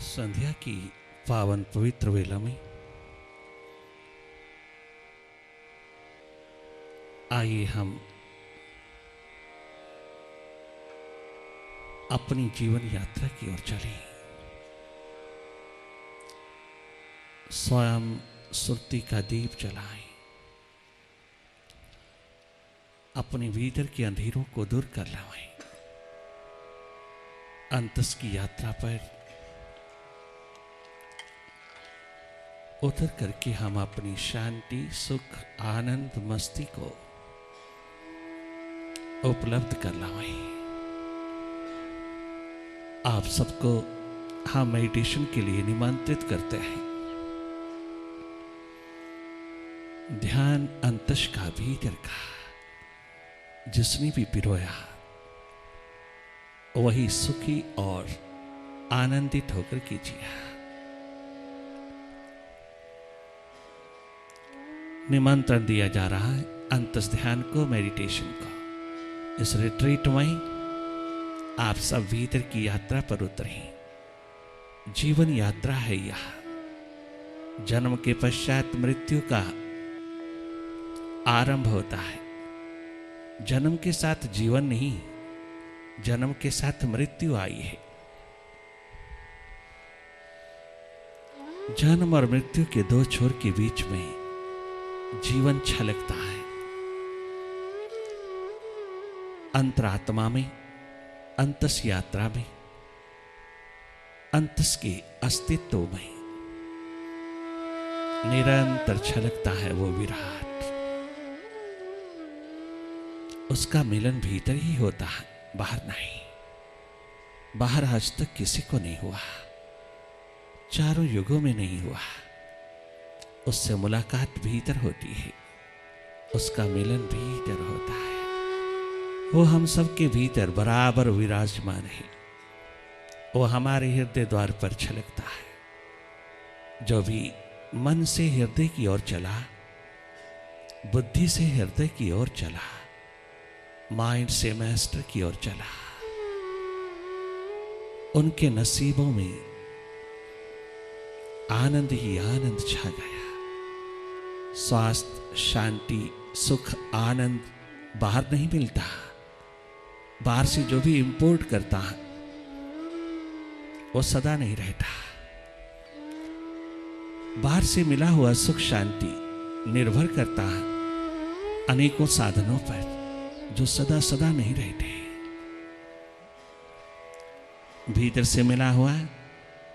संध्या की पावन पवित्र वेला में आइए हम अपनी जीवन यात्रा की ओर चलें। स्वयं सुरती का दीप जलाएं, अपने भीतर के अंधेरों को दूर कर लाएं। अंतस की यात्रा पर उतर करके हम अपनी शांति, सुख, आनंद, मस्ती को उपलब्ध कर लाएं। आप सबको हम मेडिटेशन के लिए निमंत्रित करते हैं। ध्यान अंतस का, भीतर का, जिसने भी पिरोया वही सुखी और आनंदित होकर कीजिए। निमंत्रण दिया जा रहा है अंतस ध्यान को, मेडिटेशन को। इस रिट्रीट में आप सब भीतर की यात्रा पर उतरें। जीवन यात्रा है यह। जन्म के पश्चात मृत्यु का आरंभ होता है। जन्म के साथ जीवन नहीं, जन्म के साथ मृत्यु आई है। जन्म और मृत्यु के दो छोर के बीच में जीवन छलकता है। अंतरात्मा में, अंतस यात्रा में, अंतस के अस्तित्व में निरंतर छलकता है वो विराट। उसका मिलन भीतर ही होता है, बाहर नहीं। बाहर आज तक किसी को नहीं हुआ, चारों युगों में नहीं हुआ। उससे मुलाकात भीतर होती है, उसका मिलन भीतर होता है। वो हम सबके भीतर बराबर विराजमान है। वो हमारे हृदय द्वार पर छलकता है। जो भी मन से हृदय की ओर चला, बुद्धि से हृदय की ओर चला, माइंड से मास्टर की ओर चला, उनके नसीबों में आनंद ही आनंद छा गया। स्वास्थ्य, शांति, सुख, आनंद बाहर नहीं मिलता। बाहर से जो भी इंपोर्ट करता है वो सदा नहीं रहता। बाहर से मिला हुआ सुख, शांति निर्भर करता है अनेकों साधनों पर, जो सदा सदा नहीं रहते। भीतर से मिला हुआ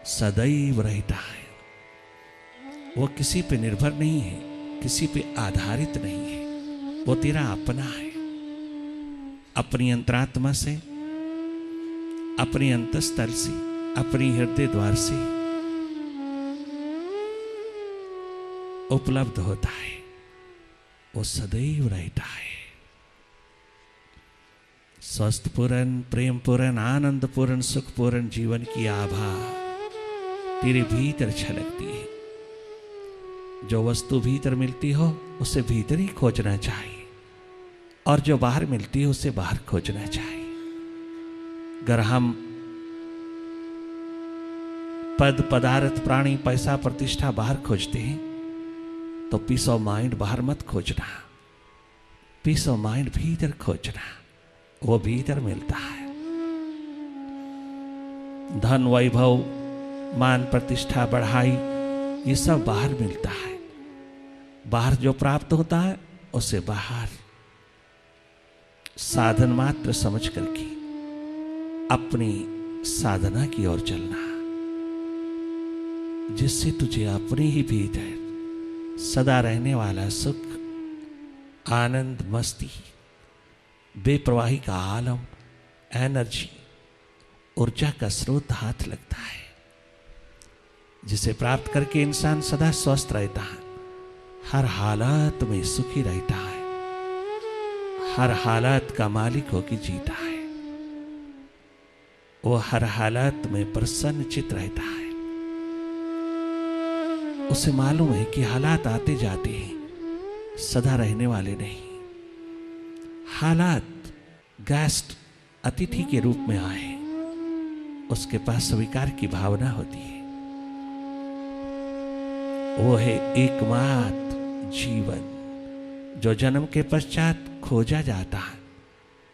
सदैव रहता है। वो किसी पे निर्भर नहीं है, किसी पे आधारित नहीं है। वो तेरा अपना है। अपनी अंतरात्मा से, अपनी अंतस्तल से, अपनी हृदय द्वार से उपलब्ध होता है। वो सदैव रहता है। स्वस्थ पूर्ण, प्रेम पूर्ण, आनंद पूर्ण, सुख पूर्ण जीवन की आभा तेरे भीतर छलकती है। जो वस्तु भीतर मिलती हो उसे भीतर ही खोजना चाहिए, और जो बाहर मिलती है उसे बाहर खोजना चाहिए। अगर हम पद, पदार्थ, प्राणी, पैसा, प्रतिष्ठा बाहर खोजते हैं तो पीस ऑफ माइंड बाहर मत खोजना। पीस ऑफ माइंड भीतर खोजना, वो भीतर मिलता है। धन, वैभव, मान, प्रतिष्ठा, बढ़ाई, ये सब बाहर मिलता है। बाहर जो प्राप्त होता है उसे बाहर साधन मात्र समझ करके अपनी साधना की ओर चलना, जिससे तुझे अपने ही भीतर सदा रहने वाला सुख, आनंद, मस्ती, बेप्रवाही का आलम, एनर्जी, ऊर्जा का स्रोत हाथ लगता है, जिसे प्राप्त करके इंसान सदा स्वस्थ रहता है, हर हालात में सुखी रहता है, हर हालात का मालिक होकर जीता है। वो हर हालात में प्रसन्न चित रहता है। उसे मालूम है कि हालात आते जाते हैं, सदा रहने वाले नहीं। हालात गेस्ट, अतिथि के रूप में आए, उसके पास स्वीकार की भावना होती है। वो है एकमात्र जीवन जो जन्म के पश्चात खोजा जाता है,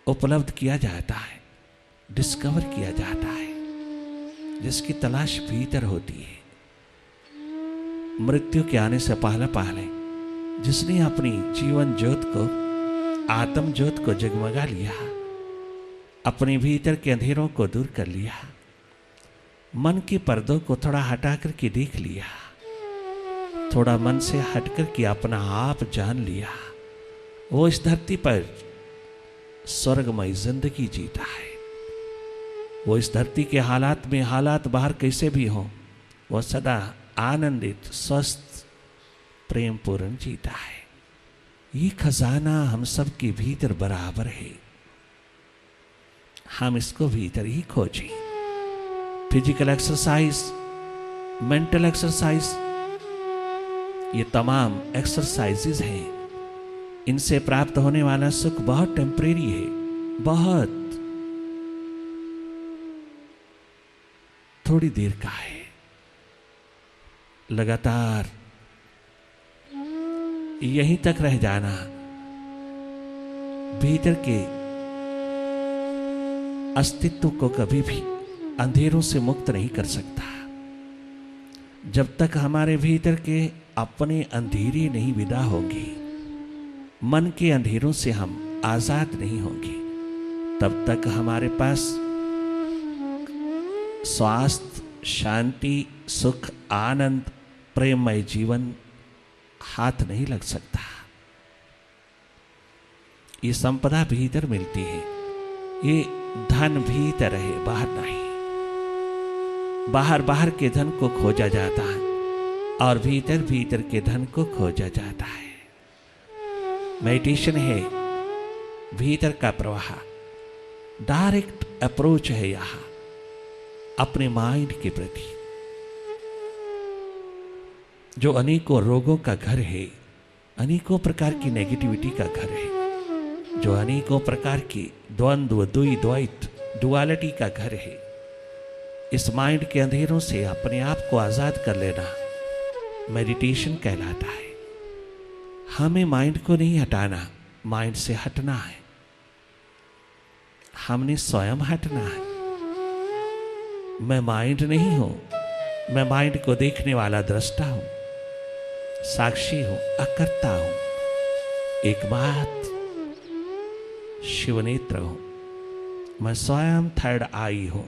उपलब्ध किया जाता है, डिस्कवर किया जाता है, जिसकी तलाश भीतर होती है। मृत्यु के आने से पहले पहले जिसने अपनी जीवन ज्योत को, आत्म ज्योत को जगमगा लिया, अपने भीतर के अंधेरों को दूर कर लिया, मन के पर्दों को थोड़ा हटा कर के देख लिया, थोड़ा मन से हटकर के अपना आप जान लिया, वो इस धरती पर स्वर्गमय जिंदगी जीता है। वो इस धरती के हालात में, हालात बाहर कैसे भी हों, वो सदा आनंदित, स्वस्थ, प्रेम पूर्ण जीता है। ये खजाना हम सब के भीतर बराबर है। हम इसको भीतर ही खोजें। फिजिकल एक्सरसाइज, मेंटल एक्सरसाइज, ये तमाम एक्सरसाइजेज हैं। इनसे प्राप्त होने वाला सुख बहुत टेम्परेरी है, बहुत थोड़ी देर का है। लगातार यहीं तक रह जाना भीतर के अस्तित्व को कभी भी अंधेरों से मुक्त नहीं कर सकता। जब तक हमारे भीतर के अपने अंधेरे नहीं विदा होंगे, मन के अंधेरों से हम आजाद नहीं होंगे, तब तक हमारे पास स्वास्थ्य, शांति, सुख, आनंद, प्रेममय जीवन हाथ नहीं लग सकता। ये संपदा भीतर मिलती है, ये धन भीतर है, बाहर नहीं। बाहर बाहर के धन को खोजा जाता है और भीतर भीतर के धन को खोजा जाता है। मेडिटेशन है भीतर का प्रवाह, डायरेक्ट अप्रोच है यहां अपने माइंड के प्रति, जो अनेकों रोगों का घर है, अनेकों प्रकार की नेगेटिविटी का घर है, जो अनेकों प्रकार की द्वंद्व, द्वैत, डुअलिटी का घर है। इस माइंड के अंधेरों से अपने आप को आजाद कर लेना मेडिटेशन कहलाता है। हमें माइंड को नहीं हटाना, माइंड से हटना है। हमने स्वयं हटना है। मैं माइंड नहीं हूं, मैं माइंड को देखने वाला दृष्टा हूं, साक्षी हूं, अकर्ता हूं, एकमात्र शिवनेत्र हूं। मैं स्वयं थर्ड आई हूं,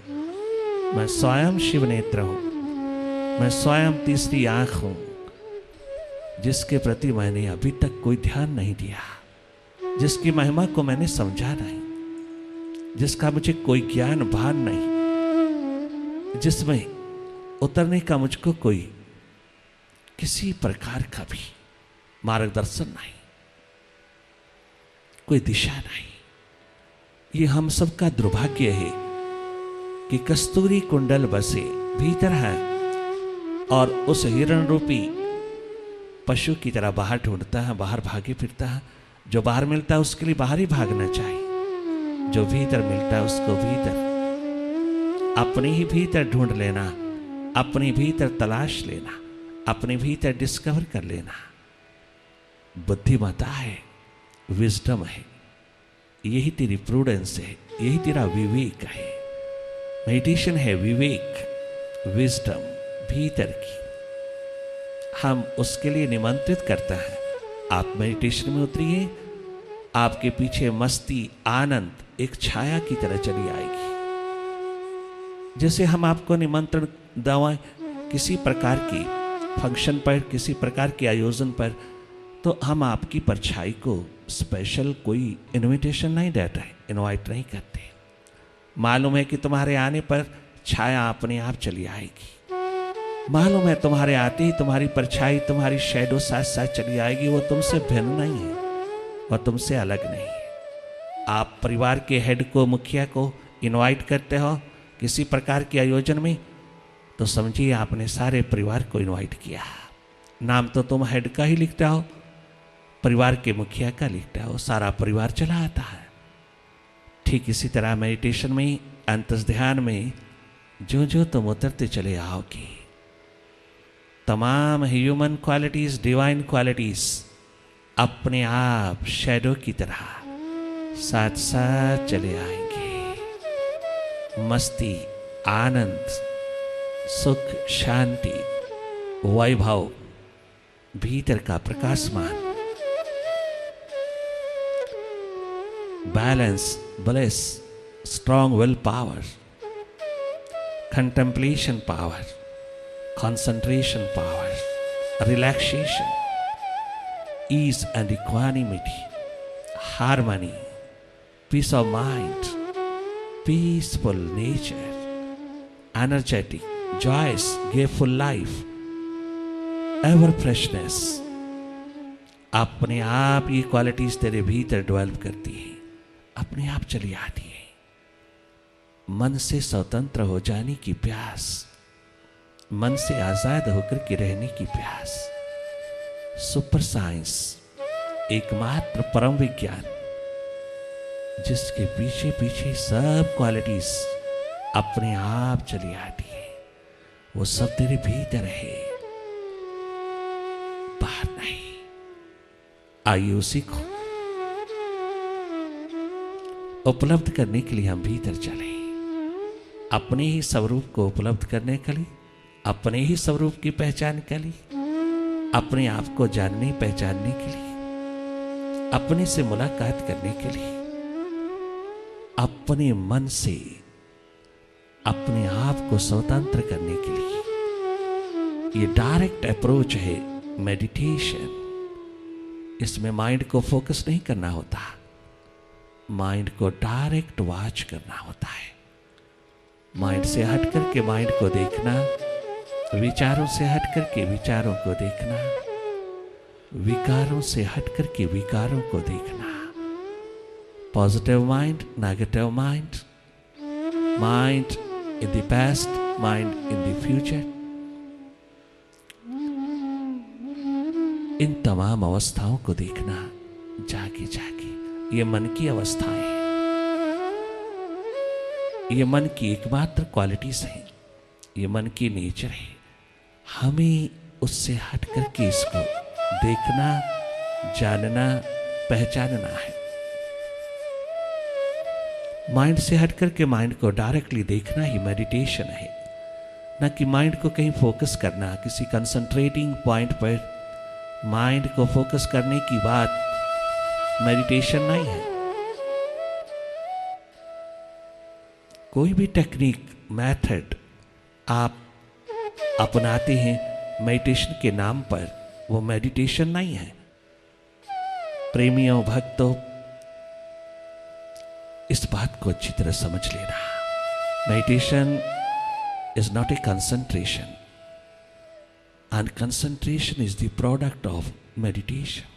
मैं स्वयं शिवनेत्र हूं, मैं स्वयं तीसरी आंख हूं, जिसके प्रति मैंने अभी तक कोई ध्यान नहीं दिया, जिसकी महिमा को मैंने समझा नहीं, जिसका मुझे कोई ज्ञान भान नहीं, जिसमें उतरने का मुझको कोई किसी प्रकार का भी मार्गदर्शन नहीं, कोई दिशा नहीं। ये हम सबका दुर्भाग्य है कि कस्तूरी कुंडल बसे भीतर है और उस हिरण रूपी पशु की तरह बाहर ढूंढता है, बाहर भागे फिरता है। जो बाहर मिलता है उसके लिए बाहर ही भागना चाहिए, जो भीतर मिलता है उसको भीतर, अपने ही भीतर ढूंढ लेना, अपने भीतर तलाश लेना, अपने भीतर डिस्कवर कर लेना। बुद्धिमत्ता है, विजडम है, यही तेरी प्रूडेंस है, यही तेरा विवेक है। मेडिटेशन है विवेक, विजडम भीतर की। हम उसके लिए निमंत्रित करता है, आप मेडिटेशन में उतरिए, आपके पीछे मस्ती, आनंद एक छाया की तरह चली आएगी। जैसे हम आपको निमंत्रण दें किसी प्रकार की फंक्शन पर, किसी प्रकार के आयोजन पर, तो हम आपकी परछाई को स्पेशल कोई इनविटेशन नहीं देते, इनवाइट नहीं करते। मालूम है कि तुम्हारे आने पर छाया अपने आप चली आएगी। मालूम है तुम्हारे आते ही तुम्हारी परछाई, तुम्हारी शैडो साथ साथ चली आएगी। वो तुमसे भिन्न नहीं है, वो तुमसे अलग नहीं है। आप परिवार के हेड को, मुखिया को इनवाइट करते हो किसी प्रकार के आयोजन में, तो समझिए आपने सारे परिवार को इनवाइट किया। नाम तो तुम हेड का ही लिखते हो, परिवार के मुखिया का लिखते हो, सारा परिवार चला आता है। ठीक इसी तरह मेडिटेशन में, अंतस ध्यान में जो जो तुम उतरते चले आओगे, तमाम ह्यूमन क्वालिटीज, डिवाइन क्वालिटीज अपने आप शैडो की तरह साथ साथ चले आएंगे। मस्ती, आनंद, सुख, शांति, वैभव, भीतर का प्रकाशमान, balance, bless, strong will power, contemplation power, concentration power, relaxation, ease and equanimity, harmony, peace of mind, peaceful nature, energetic, joyous, grateful life, ever freshness। अपने आप ये क्वालिटीज तेरे भीतर डेवलप करती है, अपने आप चली आती है। मन से स्वतंत्र हो जाने की प्यास, मन से आजाद होकर के रहने की प्यास, सुपर साइंस, एकमात्र परम विज्ञान जिसके पीछे पीछे सब क्वालिटीज अपने आप चली आती है, वो सब तेरे भीतर है, बाहर नहीं। आइए उसी को उपलब्ध करने के लिए हम भीतर चले, अपने ही स्वरूप को उपलब्ध करने के लिए, अपने ही स्वरूप की पहचान के लिए, अपने आप को जानने पहचानने के लिए, अपने से मुलाकात करने के लिए, अपने मन से अपने आप को स्वतंत्र करने के लिए। ये डायरेक्ट अप्रोच है मेडिटेशन। इसमें माइंड को फोकस नहीं करना होता, माइंड को डायरेक्ट वॉच करना होता है। माइंड से हट करके माइंड को देखना, विचारों से हट करके विचारों को देखना, विकारों से हट करके विकारों को देखना। Positive mind, negative mind, mind in the past, mind in the future, इन तमाम अवस्थाओं को देखना जाके जाके। ये मन की अवस्थाएं हैं, ये मन की एकमात्र क्वालिटीज हैं, ये मन की नेचर है। हमें उससे हट करके इसको देखना, जानना, पहचानना है। माइंड से हट करके माइंड को डायरेक्टली देखना ही मेडिटेशन है, ना कि माइंड को कहीं फोकस करना। किसी कंसंट्रेटिंग पॉइंट पर माइंड को फोकस करने की बात मेडिटेशन नहीं है। कोई भी टेक्निक, मेथड आप अपनाते हैं मेडिटेशन के नाम पर, वो मेडिटेशन नहीं है। प्रेमियों, भक्तों, इस बात को अच्छी तरह समझ लेना। Meditation is not a concentration, and concentration is the product of meditation.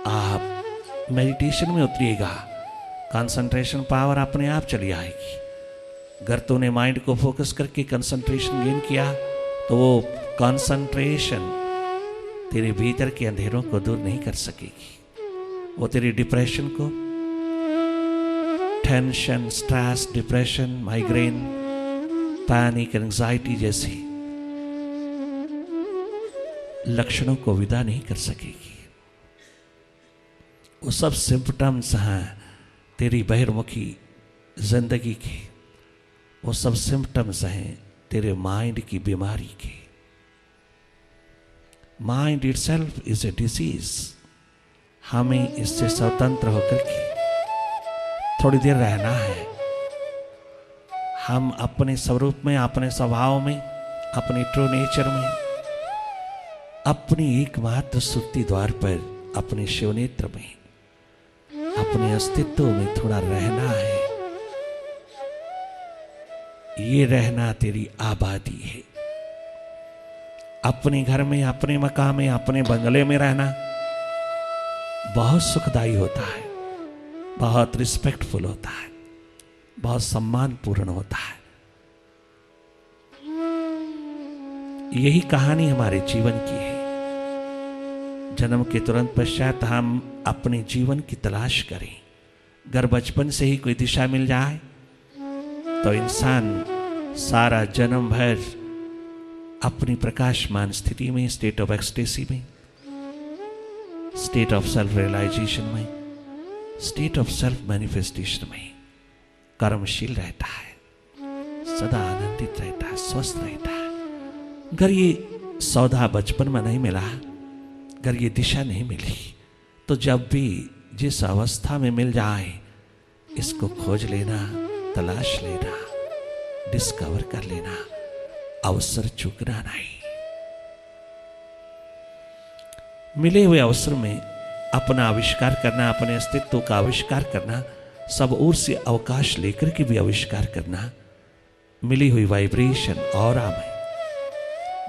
आप मेडिटेशन में उतरिएगा, कंसंट्रेशन पावर अपने आप चली आएगी। अगर तूने माइंड को फोकस करके कंसंट्रेशन गेन किया तो वो कंसंट्रेशन तेरे भीतर के अंधेरों को दूर नहीं कर सकेगी। वो तेरी डिप्रेशन को, tension, stress, depression, migraine, panic, anxiety जैसी लक्षणों को विदा नहीं कर सकेगी। वो सब सिम्पटम्स हैं तेरी बहिर्मुखी जिंदगी के, वो सब सिम्पटम्स हैं तेरे माइंड की बीमारी के। Mind itself is a disease. हमें इससे स्वतंत्र होकर के थोड़ी देर रहना है। हम अपने स्वरूप में, अपने स्वभाव में, अपने ट्रू नेचर में, अपनी एकमात्र सुप्ति द्वार पर, अपने शिवनेत्र में, अपने अस्तित्व में थोड़ा रहना है। ये रहना तेरी आबादी है। अपने घर में, अपने मकान में, अपने बंगले में रहना बहुत सुखदायी होता है, बहुत रिस्पेक्टफुल होता है, बहुत सम्मानपूर्ण होता है। यही कहानी हमारे जीवन की है। जन्म के तुरंत पश्चात हम अपने जीवन की तलाश करें। अगर बचपन से ही कोई दिशा मिल जाए तो इंसान सारा जन्म भर अपनी प्रकाशमान स्थिति में, स्टेट ऑफ एक्सटेसी में, स्टेट ऑफ सेल्फ रियलाइजेशन में, स्टेट ऑफ सेल्फ मैनिफेस्टेशन में कर्मशील रहता है, सदा आनंदित रहता है, स्वस्थ रहता है। अगर ये सौदा बचपन में नहीं मिला, अगर ये दिशा नहीं मिली, तो जब भी जिस अवस्था में मिल जाए इसको खोज लेना, तलाश लेना, डिस्कवर कर लेना, अवसर चूकना नहीं। मिले हुए अवसर में अपना आविष्कार करना, अपने अस्तित्व का आविष्कार करना, सब ओर से अवकाश लेकर के भी आविष्कार करना, मिली हुई वाइब्रेशन ऑरा में,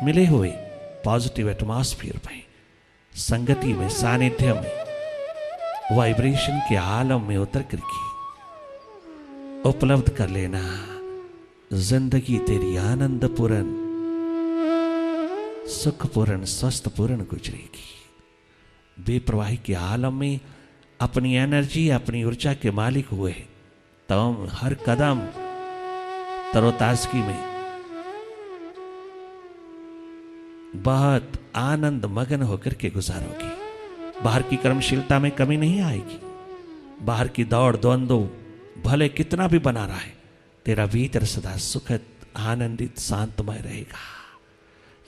मिले हुए पॉजिटिव एटमॉस्फेयर में, संगति में, सानिध्य में, वाइब्रेशन के आलम में उतर करके उपलब्ध कर लेना, जिंदगी तेरी आनंदपूर्ण, सुखपूर्ण, स्वस्थपूर्ण गुजरेगी। बेप्रवाही के आलम में अपनी एनर्जी, अपनी ऊर्जा के मालिक हुए तब हर कदम तरोताजगी में बहुत आनंद मगन होकर के गुजारोगे। बाहर की कर्मशीलता में कमी नहीं आएगी। बाहर की दौड़ द्वंद्व भले कितना भी बना रहा है, तेरा भीतर सदा सुखद, आनंदित, शांतमय रहेगा।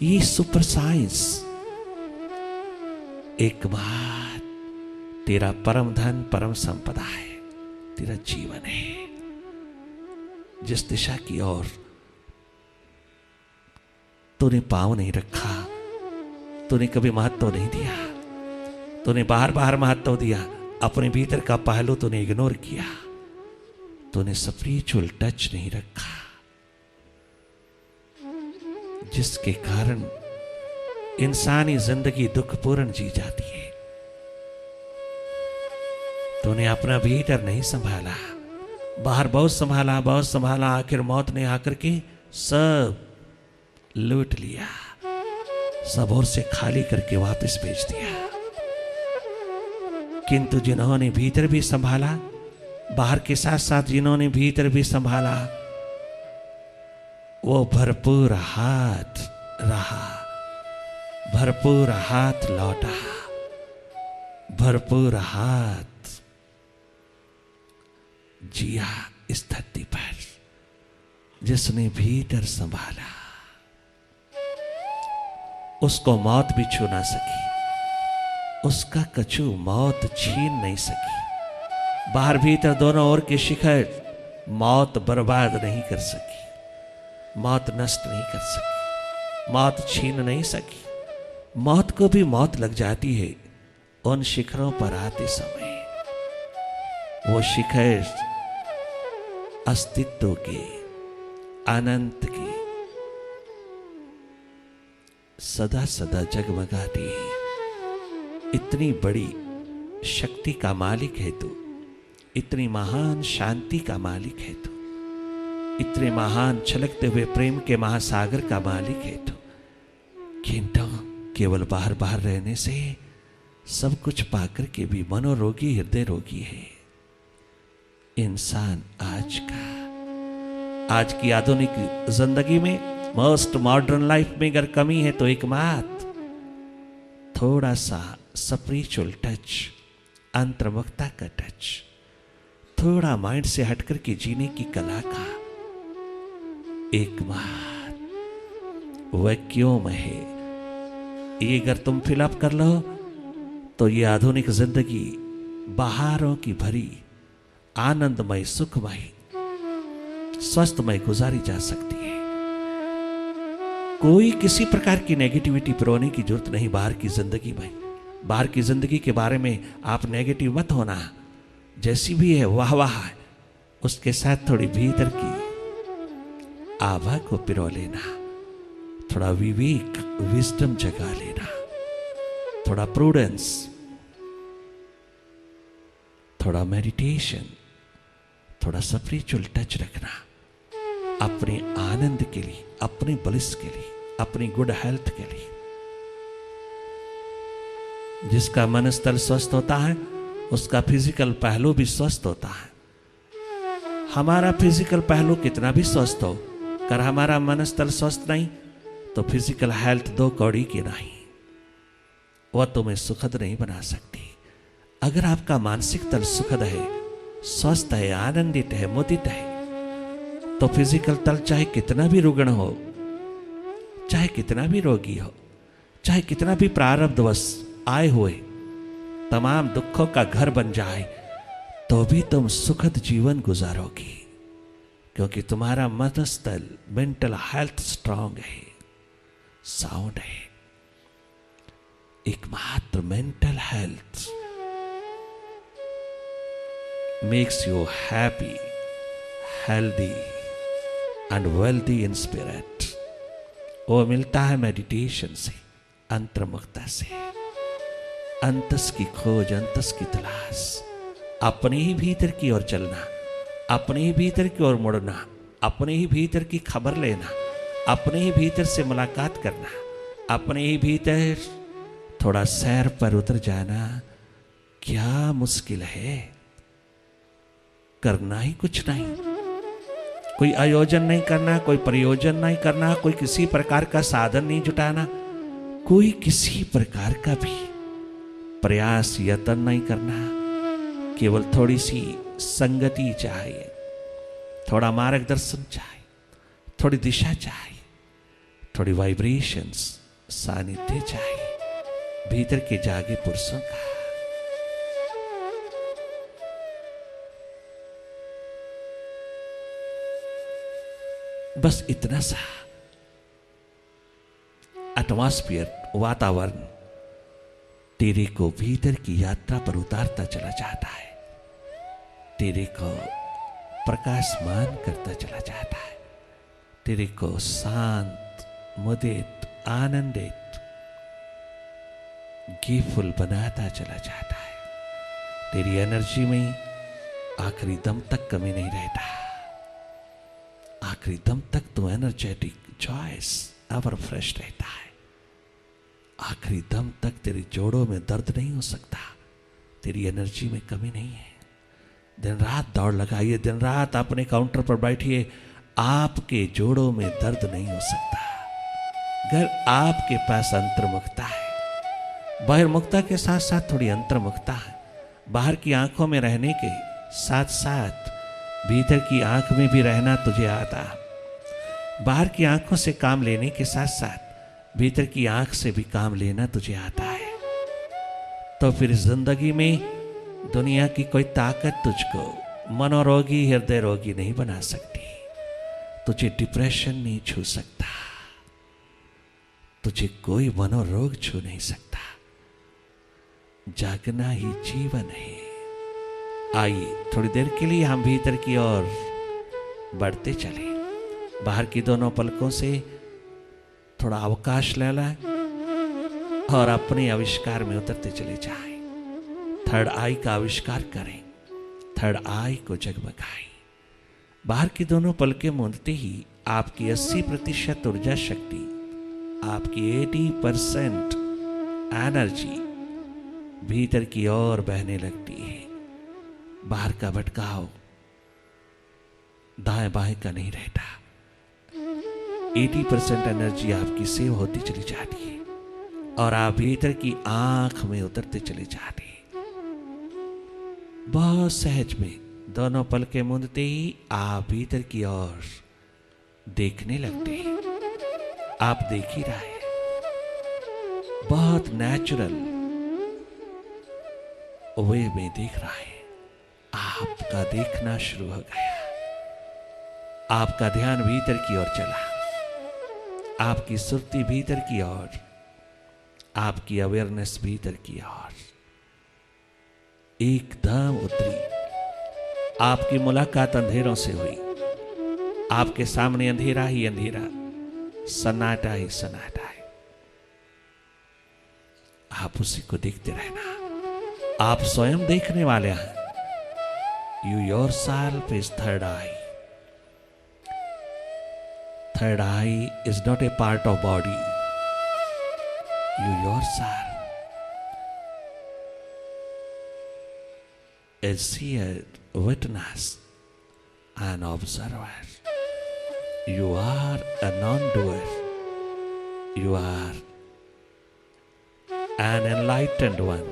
ये सुपर साइंस एक बात तेरा परम धन, परम संपदा है, तेरा जीवन है। जिस दिशा की ओर तूने पांव नहीं रखा, तूने कभी महत्व नहीं दिया, तूने बाहर बाहर महत्व दिया, अपने भीतर का पहलू तूने इग्नोर किया, तूने स्पिरिचुअल टच नहीं रखा, जिसके कारण इंसानी जिंदगी दुखपूर्ण जी जाती है। तूने अपना भीतर नहीं संभाला, बाहर बहुत संभाला, बहुत संभाला, आखिर मौत ने आकर के सब लूट लिया, सब ओर से खाली करके वापस भेज दिया। किंतु जिन्होंने भीतर भी संभाला, बाहर के साथ साथ जिन्होंने भीतर भी संभाला, वो भरपूर हाथ रहा, भरपूर हाथ लौटा, भरपूर हाथ जिया इस धरती पर। जिसने भीतर संभाला उसको मौत भी छू ना सकी, उसका कछू मौत छीन नहीं सकी। बाहर भीतर दोनों ओर के शिखर मौत बर्बाद नहीं कर सकी, मौत नष्ट नहीं कर सकी, मौत छीन नहीं सकी। मौत को भी मौत लग जाती है उन शिखरों पर आते समय। वो शिखर अस्तित्व के, अनंत के, सदा सदा जगमगाती है। इतनी बड़ी शक्ति का मालिक है तू, इतनी महान शांति का मालिक है तू, इतने महान छलकते हुए प्रेम के महासागर का मालिक है तू। किंतु केवल बाहर बाहर रहने से सब कुछ पाकर के भी मनोरोगी, हृदय रोगी है इंसान। आज की आधुनिक जिंदगी में, मोस्ट मॉडर्न लाइफ में अगर कमी है तो एकमात्र थोड़ा सा स्पिरिचुअल टच, अंतर्मुखता का टच, थोड़ा माइंड से हटकर के जीने की कला का एकमात्र वैक्यूम है। ये अगर तुम फिलअप कर लो तो ये आधुनिक जिंदगी बहारों की भरी, आनंदमय, सुखमय, स्वस्थमय गुजारी जा सकती है। कोई किसी प्रकार की नेगेटिविटी रोने की जरूरत नहीं बाहर की जिंदगी में। बाहर की जिंदगी के बारे में आप नेगेटिव मत होना, जैसी भी है वाह वाह, उसके साथ थोड़ी भीतर की आभा को पिरो लेना, थोड़ा विवेक, विजडम जगा लेना, थोड़ा प्रूडेंस, थोड़ा मेडिटेशन, थोड़ा स्पिरिचुअल टच रखना, अपने आनंद के लिए, अपने ब्लिस के लिए, अपनी गुड हेल्थ के लिए। जिसका मन स्थल स्वस्थ होता है उसका फिजिकल पहलू भी स्वस्थ होता है। हमारा फिजिकल पहलू कितना भी स्वस्थ हो, कर हमारा मन स्तर स्वस्थ नहीं तो फिजिकल हेल्थ दो कौड़ी की नहीं, वह तुम्हें सुखद नहीं बना सकती। अगर आपका मानसिक तल सुखद है, स्वस्थ है, आनंदित है, मुदित है, तो फिजिकल तल चाहे कितना भी रुग्ण हो, चाहे कितना भी रोगी हो, चाहे कितना भी प्रारब्धवश आए हुए तमाम दुखों का घर बन जाए, तो भी तुम सुखद जीवन गुजारोगी, क्योंकि तुम्हारा मनस्तल मेंटल हेल्थ स्ट्रांग है, साउंड है। एकमात्र mental health makes you happy, healthy and wealthy in spirit. वो मिलता है मेडिटेशन से, अंतर्मुखता से। अंतस की खोज, अंतस की तलाश, अपने ही भीतर की ओर चलना, अपने ही भीतर की ओर मुड़ना, अपने ही भीतर की खबर लेना, अपने ही भीतर से मुलाकात करना, अपने ही भीतर थोड़ा सैर पर उतर जाना क्या मुश्किल है। करना ही कुछ नहीं, कोई आयोजन नहीं करना, कोई प्रयोजन नहीं करना, कोई किसी प्रकार का साधन नहीं जुटाना, कोई किसी प्रकार का भी प्रयास यत्न नहीं करना। केवल थोड़ी सी संगति चाहिए, थोड़ा मार्गदर्शन चाहिए, थोड़ी दिशा चाहिए, थोड़ी वाइब्रेशंस, सानिध्य चाहिए भीतर के जागे पुरुषों का। बस इतना सा एटमॉस्फेयर, वातावरण तेरे को भीतर की यात्रा पर उतारता चला जाता है, तेरे को प्रकाशमान करता चला जाता है, तेरे को शांत, मुदित, आनंदित, गिफुल बनाता चला जाता है। तेरी एनर्जी में आखिरी दम तक कमी नहीं रहता, आखिरी दम तक तो एनर्जेटिक, जॉयस, एवर फ्रेश रहता है। आखिरी दम तक तेरे जोड़ों में दर्द नहीं हो सकता, तेरी एनर्जी में कमी नहीं है। दिन रात दौड़ लगाइए, दिन रात अपने काउंटर पर बैठिए, आपके जोड़ों में दर्द नहीं हो सकता अगर आपके पास अंतर्मुखता है। बहिर्मुखता के साथ साथ थोड़ी अंतर्मुखता है। बाहर की आंखों में रहने के साथ साथ भीतर की आंख में भी रहना तुझे आता। बाहर की आंखों से काम लेने के साथ साथ भीतर की आंख से भी काम लेना तुझे आता है, तो फिर जिंदगी में दुनिया की कोई ताकत तुझको मनोरोगी, हृदय रोगी नहीं बना सकती। तुझे डिप्रेशन नहीं छू सकता, तुझे कोई मनोरोग छू नहीं सकता। जागना ही जीवन है। आइए थोड़ी देर के लिए हम भीतर की ओर बढ़ते चले, बाहर की दोनों पलकों से थोड़ा अवकाश ले लें और अपने आविष्कार में उतरते चले जाएं। थर्ड आई का आविष्कार करें, थर्ड आई को जगमगाएं। बाहर की दोनों पलकें मूंदते ही आपकी 80% ऊर्जा शक्ति, आपकी 80% एनर्जी भीतर की ओर बहने लगती है। बाहर का भटकाव दाएं बाएं का नहीं रहता। 80% एनर्जी आपकी सेव होती चली जाती है और आप भीतर की आंख में उतरते चले जाते हैं। बहुत सहज में दोनों पलकें मूंदते ही आप भीतर की ओर देखने लगते हैं। आप देख ही रहे हैं, बहुत नेचुरल वे में देख रहा है। आपका देखना शुरू हो गया, आपका ध्यान भीतर की ओर चला, आपकी सुर्ती भीतर की ओर, आपकी अवेयरनेस भीतर की ओर एकदम उतरी। आपकी मुलाकात अंधेरों से हुई, आपके सामने अंधेरा ही अंधेरा, सन्नाटा ही सन्नाटा है। आप उसी को देखते रहना। आप स्वयं देखने वाले हैं। You yourself is third I. Third eye is not a part of body. You yourself is seer, witness, an observer. You are a non-doer. You are an enlightened one.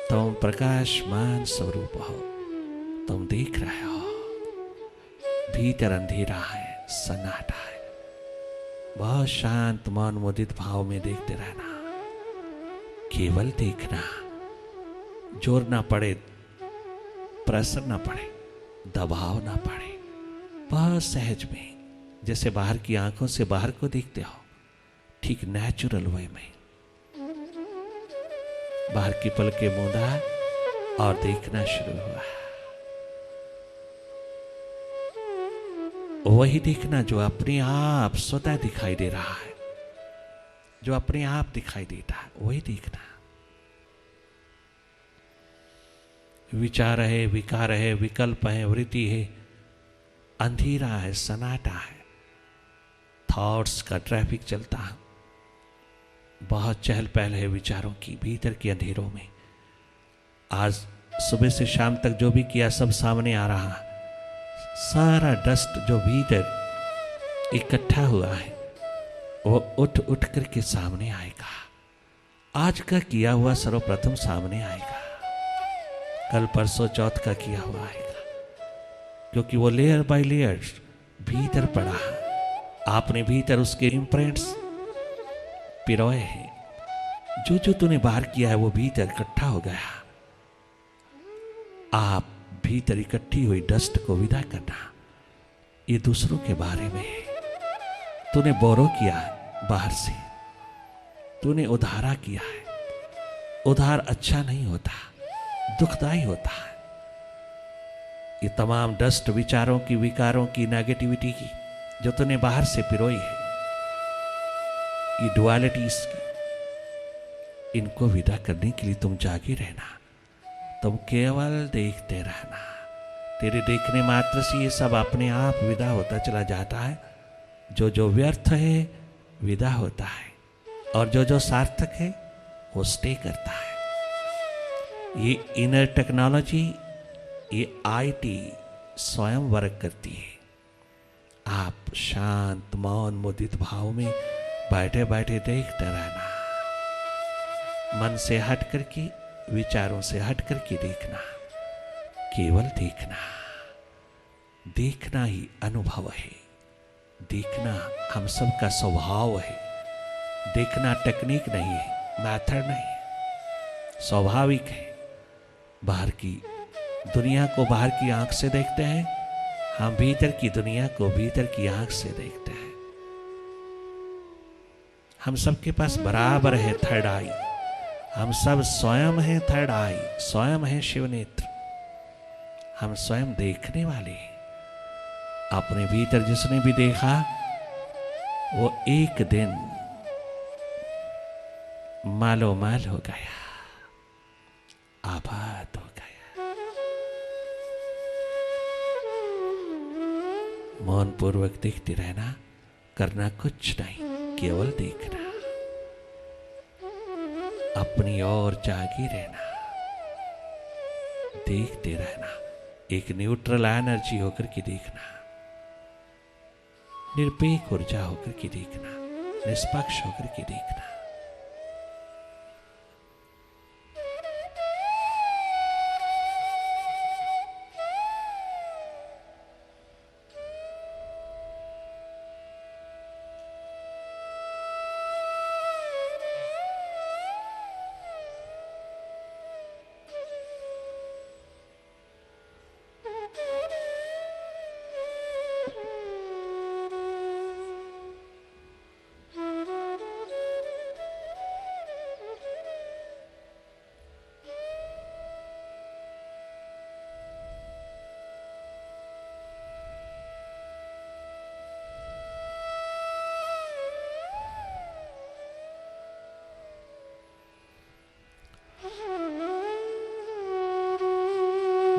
तुम प्रकाशमान स्वरूप हो। तुम देख रहे हो, भीतर अंधेरा है, सन्नाटा है। बहुत शांत मौन मुदित भाव में देखते रहना, केवल देखना। जोर ना पड़े, प्रेशर ना पड़े, दबाव ना पड़े, बहुत सहज में, जैसे बाहर की आंखों से बाहर को देखते हो, ठीक नेचुरल वे में बाहर की पलकें मूंदा और देखना शुरू हुआ। वही देखना जो अपने आप स्वतः दिखाई दे रहा है, जो अपने आप दिखाई देता है, वही देखना। विचार है, विकार है, विकल्प है, वृत्ति है, अंधेरा है, सन्नाटा है, थॉट्स का ट्रैफिक चलता है। बहुत चहल पहल है विचारों की भीतर के अंधेरों में। आज सुबह से शाम तक जो भी किया सब सामने आ रहा है। सारा डस्ट जो भीतर इकट्ठा हुआ है वो उठ उठ करके सामने आएगा। आज का किया हुआ सर्वप्रथम सामने आएगा, कल परसों चौथ का किया हुआ आएगा, क्योंकि वो लेयर बाय लेयर भीतर पड़ा है। आपने भीतर उसके इम्प्रिंट्स पिरोए हैं। जो जो तूने बाहर किया है वो भीतर इकट्ठा हो गया। आप भीतर इकट्ठी हुई डस्ट को विदा करना, ये दूसरों के बारे में है। तूने बोरो किया है बाहर से, तूने उधारा किया है। उधार अच्छा नहीं होता, दुखदाई होता है। ये तमाम डस्ट विचारों की, विकारों की, नेगेटिविटी की जो तूने बाहर से पिरोई है, ये डुअलिटीज की, इनको विदा करने के लिए तुम जागे रहना। तुम केवल देखते रहना। तेरे देखने मात्र से ये सब अपने आप विदा होता चला जाता है। जो जो व्यर्थ है विदा होता है, और जो जो सार्थक है वो स्टे करता है। ये इनर टेक्नोलॉजी, ये आईटी स्वयं वर्क करती है। आप शांत मौन मुदित भाव में बैठे बैठे देखते रहना। मन से हट करके, विचारों से हट करके देखना, केवल देखना। देखना ही अनुभव है। देखना हम सबका स्वभाव है। देखना टेक्निक नहीं है, मेथड नहीं है, स्वाभाविक है। बाहर की दुनिया को बाहर की आंख से देखते हैं, हम भीतर की दुनिया को भीतर की आंख से देखते हैं। हम सबके पास बराबर है थर्ड आई। हम सब स्वयं हैं थर्ड आई, स्वयं हैं शिव नेत्र। हम स्वयं देखने वाले हैं। अपने भीतर जिसने भी देखा वो एक दिन मालो माल हो गया, आबाद हो गया। मौन पूर्वक देखते रहना, करना कुछ नहीं, केवल देखना। अपनी ओर जागी रहना, देखते रहना। एक न्यूट्रल एनर्जी होकर के देखना, निरपेक्ष ऊर्जा होकर के देखना, निष्पक्ष होकर के देखना।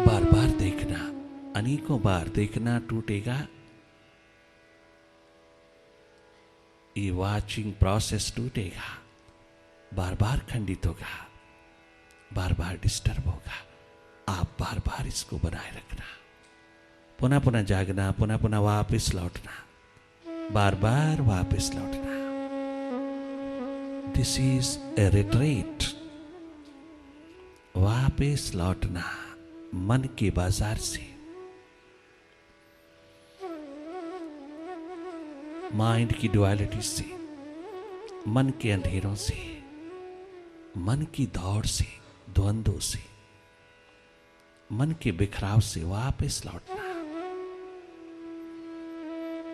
बार बार देखना, अनेकों बार देखना टूटेगा। ये वाचिंग प्रोसेस टूटेगा, बार बार खंडित होगा, बार बार डिस्टर्ब होगा। आप बार बार इसको बनाए रखना, पुनः पुनः जागना, पुनः पुनः वापस लौटना, बार बार वापस लौटना। This is a retreat. वापस लौटना मन के बाजार से, माइंड की डुअलिटी से, मन के अंधेरों से, मन की दौड़ से, द्वंद्वों से, मन के बिखराव से वापस लौटना।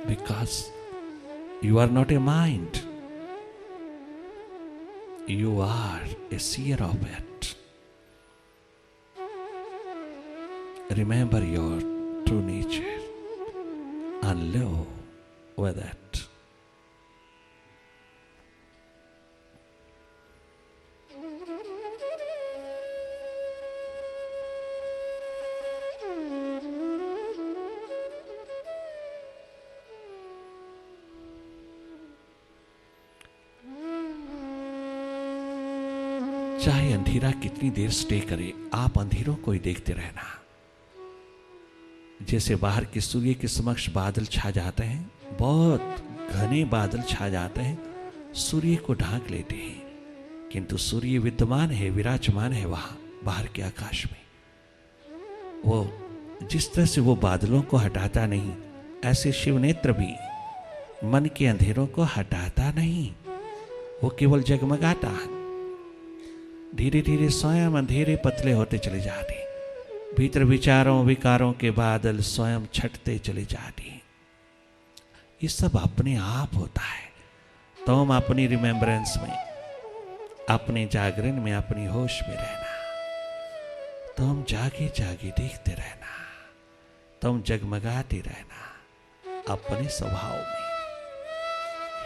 Because you are not a mind, you are a seer of it. Remember your true nature and live with it. चाहे अंधेरा कितनी देर स्टे करे, आप अंधेरों को ही देखते रहना। जैसे बाहर के सूर्य के समक्ष बादल छा जाते हैं, बहुत घने बादल छा जाते हैं, सूर्य को ढांक लेते हैं, किंतु सूर्य विद्यमान है, विराजमान है वहां बाहर के आकाश में। वो जिस तरह से वो बादलों को हटाता नहीं, ऐसे शिव नेत्र भी मन के अंधेरों को हटाता नहीं, वो केवल जगमगाता है। धीरे धीरे स्वयं अंधेरे पतले होते चले जाते, भीतर विचारों विकारों के बादल स्वयं छटते चले जाते। ये सब अपने आप होता है। तो हम अपनी रिमेम्बरेंस में, अपने जागरण में, अपनी होश में रहना। तो हम जागे जागे देखते रहना, तो हम जगमगाते रहना अपने स्वभाव में।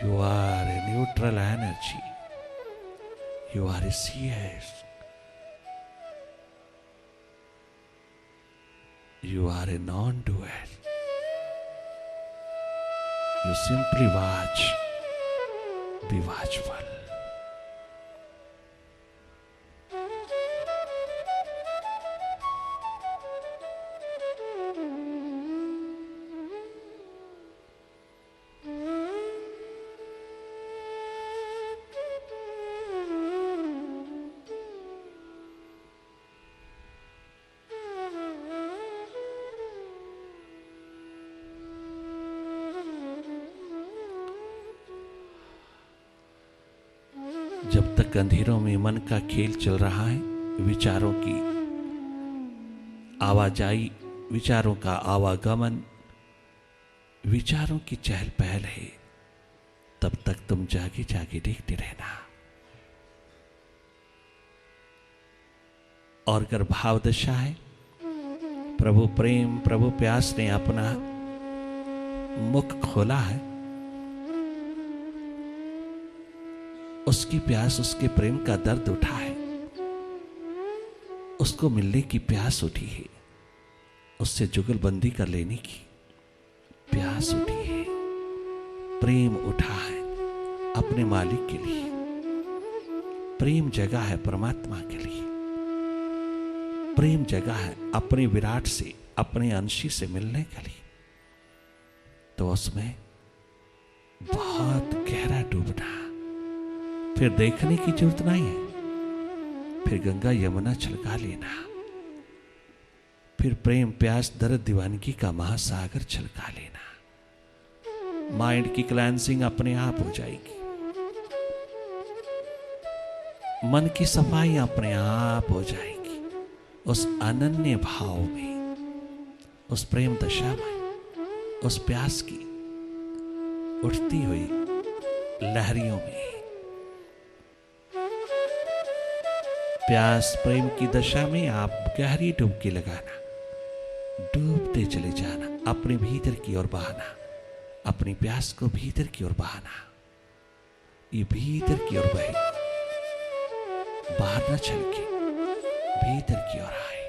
You are a neutral energy, you are a seer, you are a non-doer, you simply watch, be watchful. जब तक अंधेरों में मन का खेल चल रहा है, विचारों की आवाजाही, विचारों का आवागमन, विचारों की चहल पहल है, तब तक तुम जागे जागे देखते रहना। और अगर भाव दशा है, प्रभु प्रेम, प्रभु प्यास ने अपना मुख खोला है, उसकी प्यास, उसके प्रेम का दर्द उठा है, उसको मिलने की प्यास उठी है, उससे जुगलबंदी कर लेने की प्यास उठी है, प्रेम उठा है अपने मालिक के लिए, प्रेम जगा है परमात्मा के लिए, प्रेम जगा है अपने विराट से, अपने अंशी से मिलने के लिए। तो उसमें बहुत गहरा डूबना, फिर देखने की जरूरत नहीं है, फिर गंगा यमुना छलका लेना, फिर प्रेम प्यास दर्द दीवानगी का महासागर छलका लेना। माइंड की क्लैंसिंग अपने आप हो जाएगी, मन की सफाई अपने आप हो जाएगी। उस अनन्य भाव में, उस प्रेम दशा में, उस प्यास की उठती हुई लहरियों में, प्यास प्रेम की दशा में आप गहरी डुबकी लगाना, डूबते चले जाना, अपने भीतर की ओर बहाना, अपनी प्यास को भीतर की ओर बहाना। ये भीतर की ओर बहे, बाहर न छलके, भीतर की ओर आए,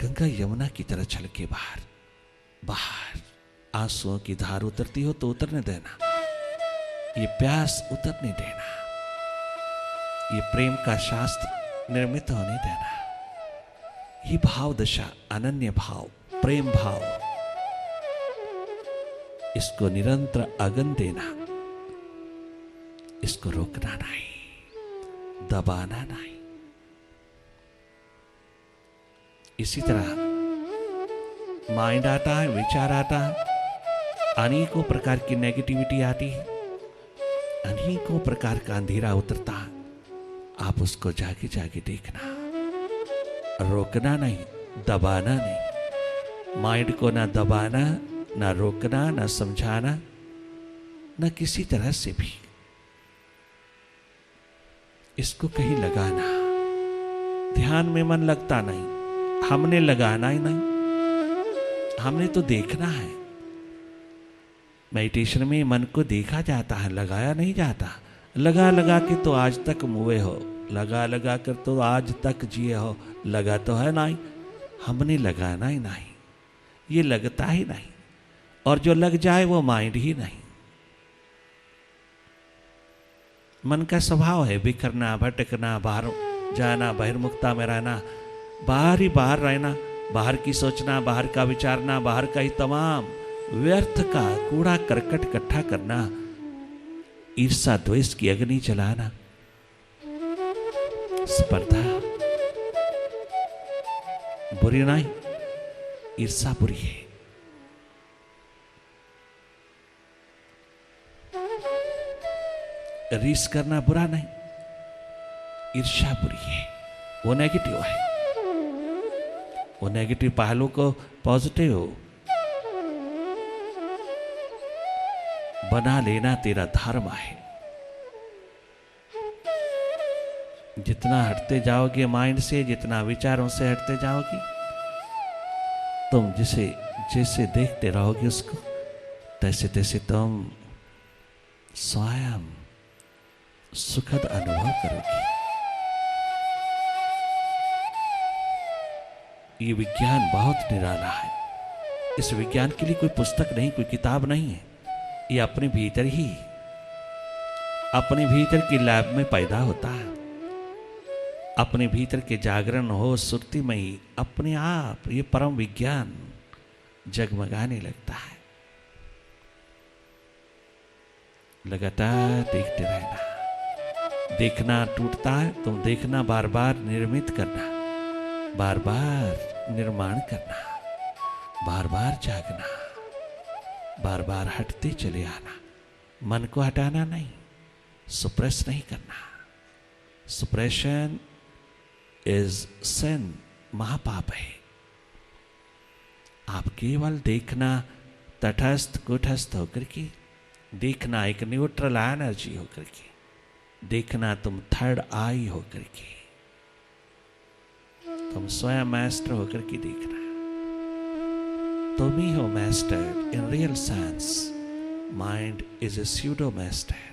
गंगा यमुना की तरह छलके बाहर। बाहर आंसुओं की धार उतरती हो तो उतरने देना, ये प्यास उतरने देना, ये प्रेम का शास्त्र निर्मित होने देना। ये भाव दशा, अनन्य भाव, प्रेम भाव इसको निरंतर अगन देना, इसको रोकना नहीं, दबाना नहीं। इसी तरह माइंड आता है, विचार आता है, अनेकों प्रकार की नेगेटिविटी आती है, अनेकों प्रकार का अंधेरा उतरता है। आप उसको जाके जाके देखना, रोकना नहीं, दबाना नहीं। माइंड को ना दबाना, ना रोकना, ना समझाना, ना किसी तरह से भी इसको कहीं लगाना। ध्यान में मन लगता नहीं, हमने लगाना ही नहीं, हमने तो देखना है। मेडिटेशन में मन को देखा जाता है, लगाया नहीं जाता। लगा लगा के तो आज तक मुए हो, लगा लगा कर तो आज तक जिए हो, लगा तो है नहीं, हमने लगाना ही नहीं, ये लगता ही नहीं। और जो लग जाए वो माइंड ही नहीं। मन का स्वभाव है बिखरना, भटकना, बाहर जाना, बहिर्मुखता में रहना, बाहर ही बाहर रहना, बाहर की सोचना, बाहर का विचारना, बाहर का ही तमाम व्यर्थ का कूड़ा करकट इकट्ठा करना, ईर्षा द्वेष की अग्नि जलाना, स्पर्धा बुरी नहीं, ईर्षा बुरी है। रीस करना बुरा नहीं, ईर्ष्या बुरी है, वो नेगेटिव है। वो नेगेटिव पहलू को पॉजिटिव बना लेना तेरा धर्म है। जितना हटते जाओगे माइंड से, जितना विचारों से हटते जाओगे, तुम जिसे जैसे देखते रहोगे उसको, तैसे तैसे तुम स्वयं सुखद अनुभव करोगे। ये विज्ञान बहुत निराला है। इस विज्ञान के लिए कोई पुस्तक नहीं, कोई किताब नहीं है। ये अपने भीतर ही, अपने भीतर की लैब में पैदा होता है। अपने भीतर के जागरण हो सुरती में ही अपने आप ये परम विज्ञान जगमगाने लगता है। लगातार देखते रहना। देखना टूटता है, तुम देखना बार बार निर्मित करना, बार बार निर्माण करना, बार बार जागना, बार बार हटते चले आना। मन को हटाना नहीं, सुप्रेस नहीं करना। सुप्रेशन इज सिन, महापाप है। आप केवल देखना तटस्थ कुटस्थ होकर के, देखना एक न्यूट्रल एनर्जी होकर के, देखना तुम थर्ड आई होकर के, तुम स्वयं मास्टर होकर के देखना। तुम ही हो master in real sense. Mind is a pseudo master.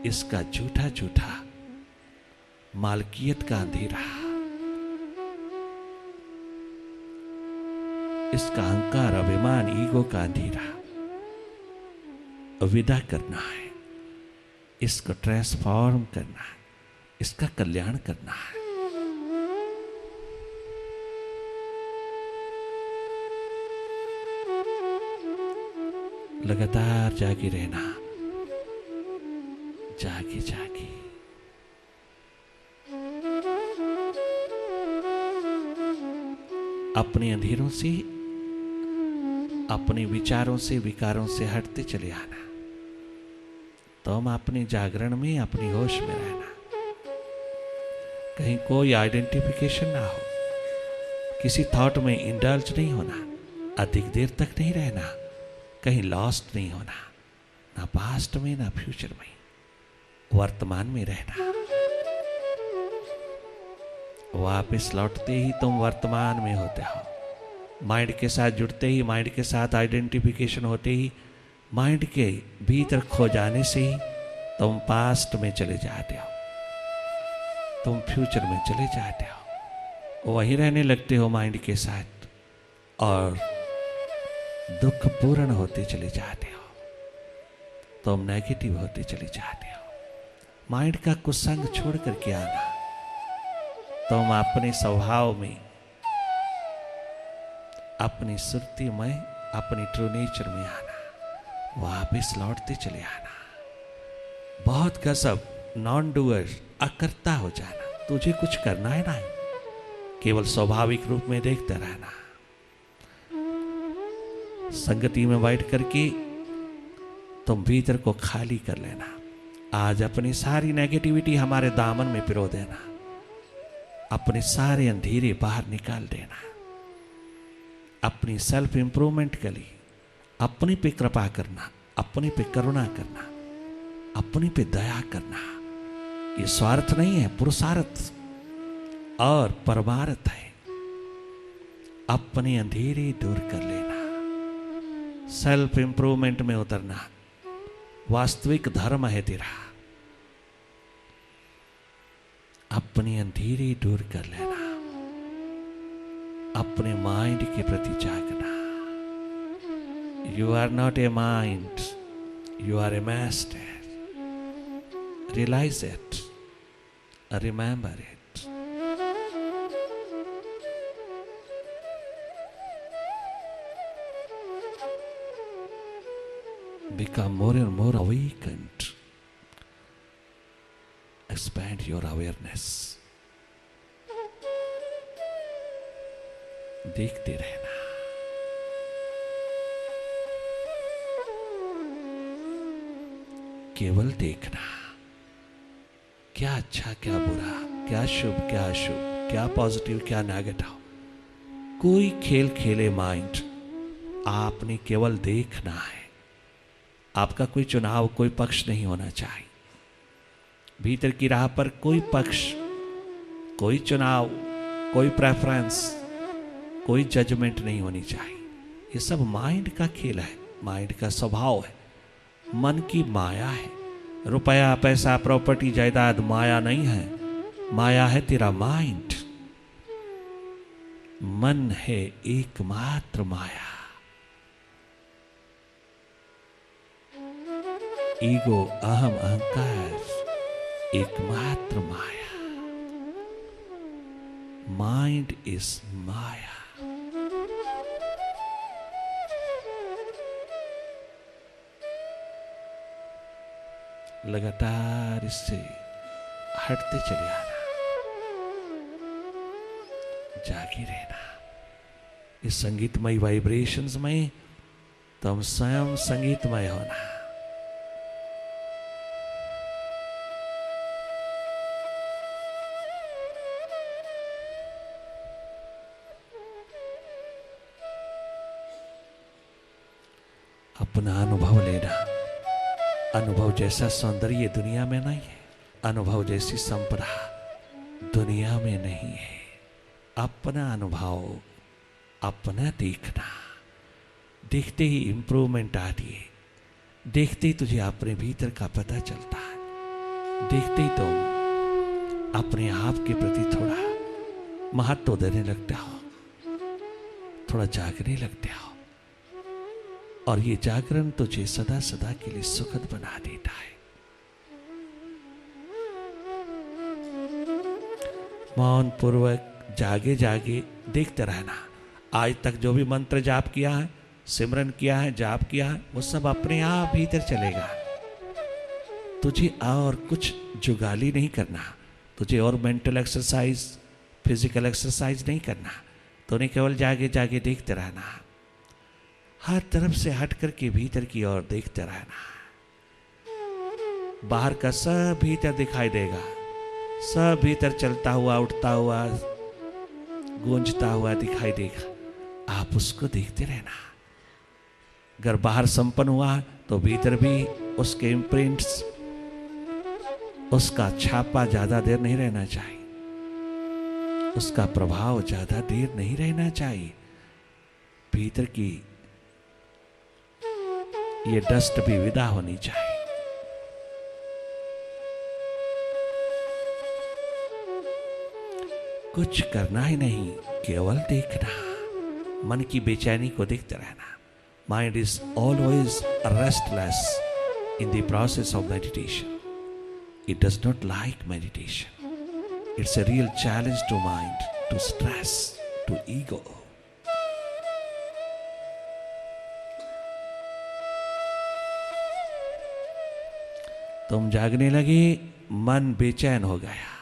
इसका झूठा झूठा मालकियत का अंधेरा, इसका अहंकार, अभिमान, ईगो का अंधेरा विदा करना है। इसको ट्रांसफॉर्म करना है, इसका कल्याण करना है। लगातार जागे रहना, जागे जागे। अपने अंधेरों से, अपने विचारों से, विकारों से हटते चले आना। तुम अपने जागरण में, अपनी होश में रहना। कहीं कोई आइडेंटिफिकेशन ना हो, किसी थॉट में इंडल्ज नहीं होना, अधिक देर तक नहीं रहना, कहीं लॉस्ट नहीं होना, ना पास्ट में ना फ्यूचर में, वर्तमान में रहना। वापस लौटते ही तुम वर्तमान में होते हो। माइंड के साथ जुड़ते ही, माइंड के साथ आइडेंटिफिकेशन होते ही, माइंड के भीतर खो जाने से ही तुम पास्ट में चले जाते हो, तुम फ्यूचर में चले जाते हो। वहीं रहने लगते हो माइंड के साथ और दुख पूर्ण होते चले जाते हो, तुम नेगेटिव होते चले जाते हो। माइंड का कुसंग छोड़ करके आना। तुम अपने स्वभाव में, अपनी सुरती में, अपनी ट्रू नेचर में आना, वापस लौटते चले आना। बहुत गजब, नॉन डूअर, अकर्ता हो जाना। तुझे कुछ करना है नहीं, केवल स्वाभाविक रूप में देखते रहना। संगति में बैठ करके तुम भीतर को खाली कर लेना। आज अपनी सारी नेगेटिविटी हमारे दामन में पिरो देना, अपने सारे अंधेरे बाहर निकाल देना, अपनी सेल्फ इंप्रूवमेंट के लिए अपने पे कृपा करना, अपने पे करुणा करना, अपने पे दया करना। ये स्वार्थ नहीं है, पुरुषार्थ और परमार्थ है। अपने अंधेरे दूर कर लेना, सेल्फ इंप्रूवमेंट में उतरना वास्तविक धर्म है तेरा। अपनी अंधेरे दूर कर लेना, अपने माइंड के प्रति जागना। You are not a mind, you are a master. Realise it, remember it. Become more and more awakened. Expand your awareness. देखते रहना। केवल देखना, क्या अच्छा क्या बुरा, क्या शुभ क्या अशुभ, क्या पॉजिटिव क्या नेगेटिव। कोई खेल खेले माइंड, आपने केवल देखना है। आपका कोई चुनाव, कोई पक्ष नहीं होना चाहिए। भीतर की राह पर कोई पक्ष, कोई चुनाव, कोई प्रेफरेंस, कोई जजमेंट नहीं होनी चाहिए। ये सब माइंड का खेल है, माइंड का स्वभाव है, मन की माया है। रुपया पैसा प्रॉपर्टी जायदाद माया नहीं है, माया है तेरा माइंड। मन है एकमात्र माया। ईगो, अहम, अहंकार एकमात्र माया। माइंड इज माया। लगातार इससे हटते चले आना, जागे रहना। इस संगीतमय वाइब्रेशंस में तुम स्वयं संगीतमय होना। अपना अनुभव लेना। अनुभव जैसा सौंदर्य दुनिया में नहीं है, अनुभव जैसी संपदा दुनिया में नहीं है। अपना अनुभव, अपना देखना। देखते ही इंप्रूवमेंट आती है, देखते ही तुझे अपने भीतर का पता चलता है, देखते ही तुम अपने आप के प्रति थोड़ा महत्व देने लगते हो, थोड़ा जागने लगते हो। और ये जागरण तुझे सदा सदा के लिए सुखद बना देता है। मौन पूर्वक जागे जागे देखते रहना। आज तक जो भी मंत्र जाप किया है, सिमरन किया है, जाप किया है, वो सब अपने आप भीतर चलेगा। तुझे और कुछ जुगाली नहीं करना, तुझे और मेंटल एक्सरसाइज, फिजिकल एक्सरसाइज नहीं करना। तूने केवल जागे जागे देखते रहना, हर तरफ से हट करके भीतर की ओर देखते रहना। बाहर का सब भीतर दिखाई देगा, सब भीतर चलता हुआ, उठता हुआ, गूंजता हुआ दिखाई देगा। आप उसको देखते रहना। अगर बाहर संपन्न हुआ तो भीतर भी उसके इम्प्रिंट्स, उसका छापा ज्यादा देर नहीं रहना चाहिए, उसका प्रभाव ज्यादा देर नहीं रहना चाहिए। भीतर की ये डस्ट भी विदा होनी चाहिए। कुछ करना ही नहीं, केवल देखना। मन की बेचैनी को देखते रहना। Mind is always restless in the process of meditation. It does not like meditation. It's a real challenge to mind, to stress, to ego. तुम जागने लगी, मन बेचैन हो गया।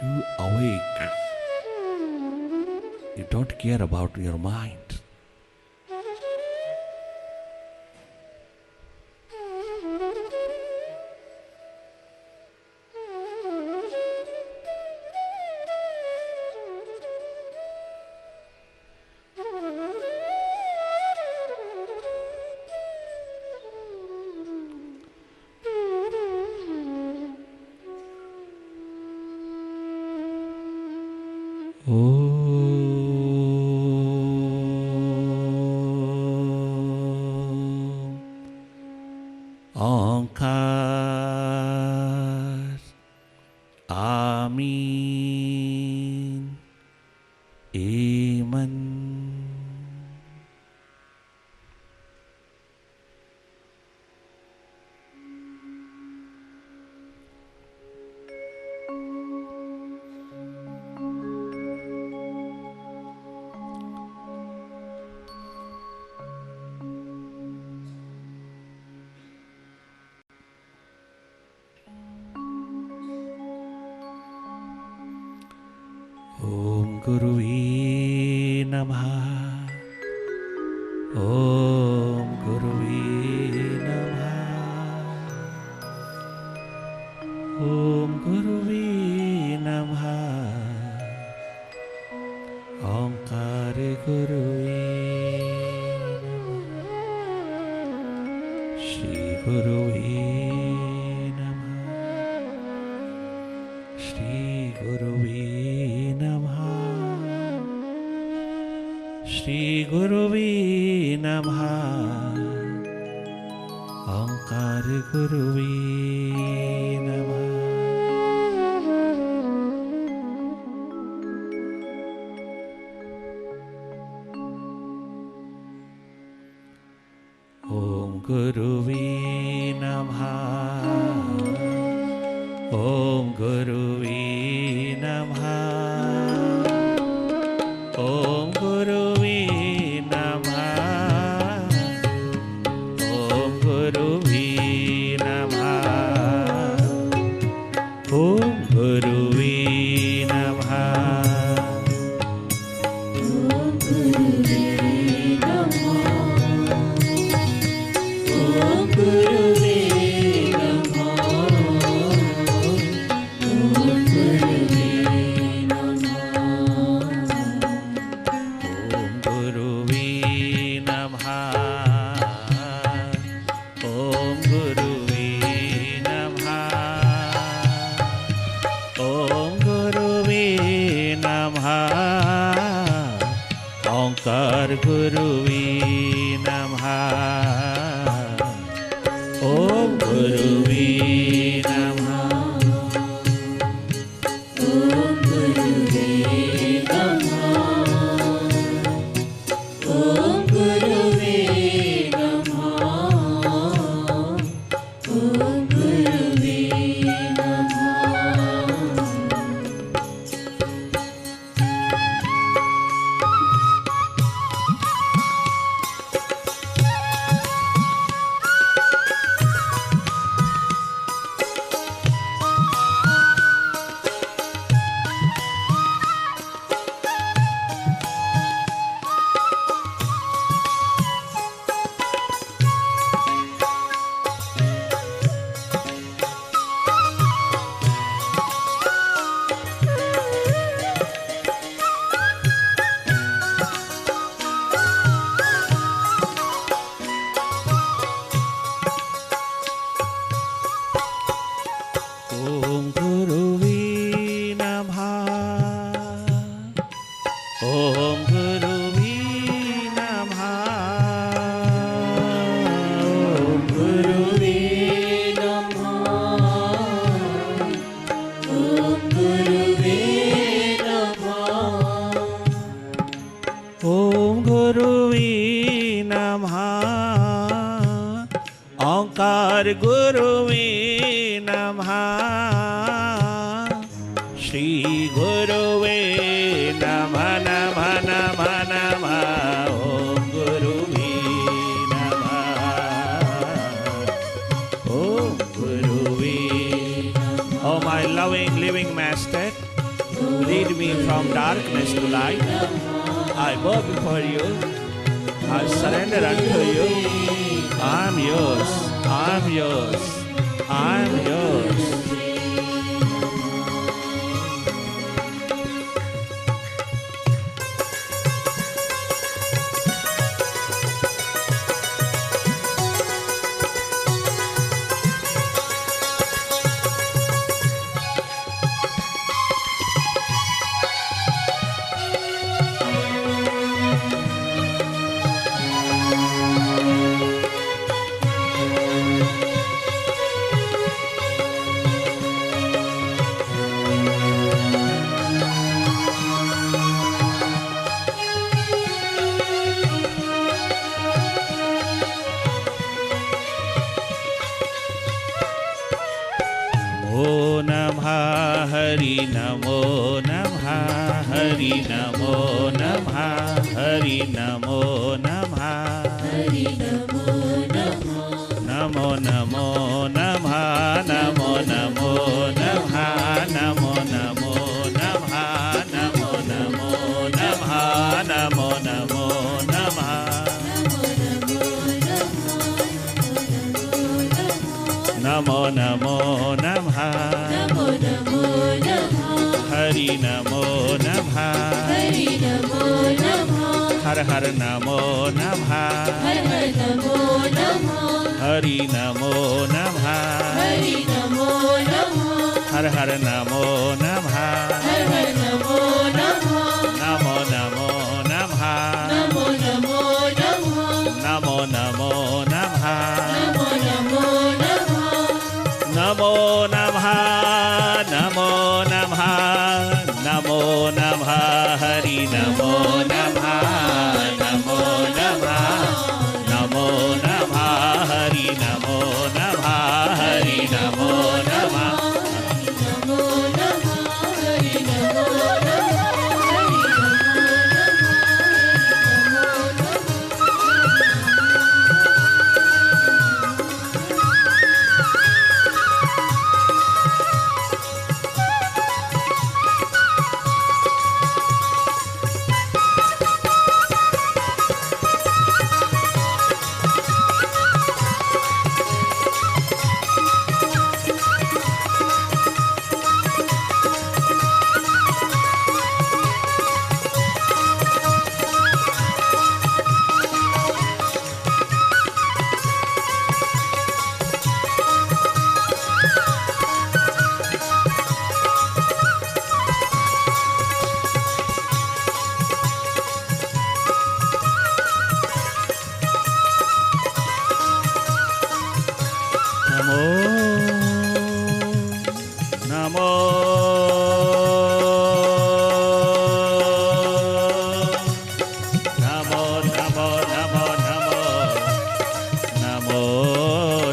You awake. You don't care about your mind. ओंकार आमीन एमन। ओम गुरुवे नमः। ओम गुरुवे नमः। ओम गुरुवे नमः। ओंकार गुरुवे नमः। श्री गुरुवे नमः। श्री गुरुवे नमः। श्री गुरुवे नमः। ओंकार गुरुवे नमः। ओम गुरुवे नमः। ओम गुरुवे नमः। ओम गुरुवे नमः। ओम गुरुवे नमः। ओम गुरुवे नमः। ओम गुरुवे नमः। ओम गुरुवे नमः। ओम गुरुवे नमः। ओम गुरुवे नमः। ओम गुरुवे नमः। ओम गुरुवे नमः। ओंकार गुरुवे नमः। ओम गुरुवे नमः। ओम गुरुवे नमः। ओम गुरुवे नमः। ओम गुरुवे नमः। ओम गुरुवे नमः। ओम गुरुवे नमः। ओम गुरुवे नमः। ओम गुरुवे नमः। ओम गुरुवे नमः। ओंकार गुरुवे नमः। श्री गुरुवे नमः नमः नमः नमः। ओम गुरुवे Guruve Namah. Oh my loving living master, lead me from darkness to light. I bow before you, I surrender unto you. I am yours, I am yours, I am yours. नमो नमः हरि नमो नमः हरि नमो नमः हरि नमो नमः हरि नमो नमः नमो नमो नमः नमो नमो नमः नमो नमो नमः नमो नमो नमः नमो नमो नमः नमो नमो नमः नमो नमो नमः हरि नमो नमः हरि नमो नमः हर हर नमो नमः हर हर नमो नमः हरि नमो नमः हरि नमो नमः हर हर नमो नमः हर हर नमो नमः नमो नमो नमः नमो नमो नमः नमो नमो नमः नमो नमो नमः नमो नमः नमो नमः नमो नमः हरि नमो नमः नमो नमः नमो नमः हरि नमो नमः हरि नमो नमः नमो नमः हरि नमो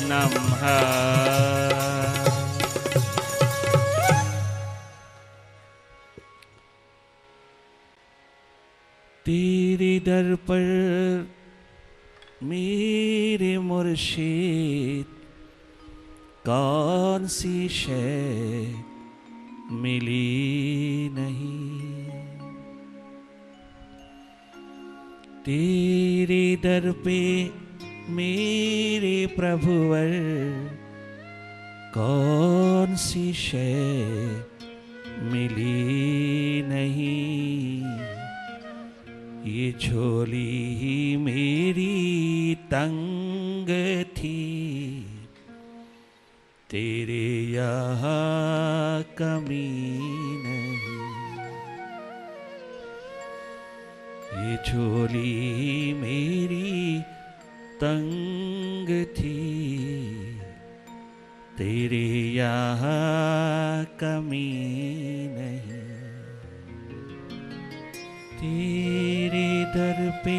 नमः तेरे दर पर मेरे मुर्शिद कौन सी शय मिली नहीं। तेरे दर पे मेरे प्रभुवर कौन सी शय मिली नहीं। ये झोली ही मेरी तंग थी, तेरे यहाँ कमी नहीं। ये झोली ही मेरी तंग थी, तेरे यहाँ कमी नहीं। तेरे दर पे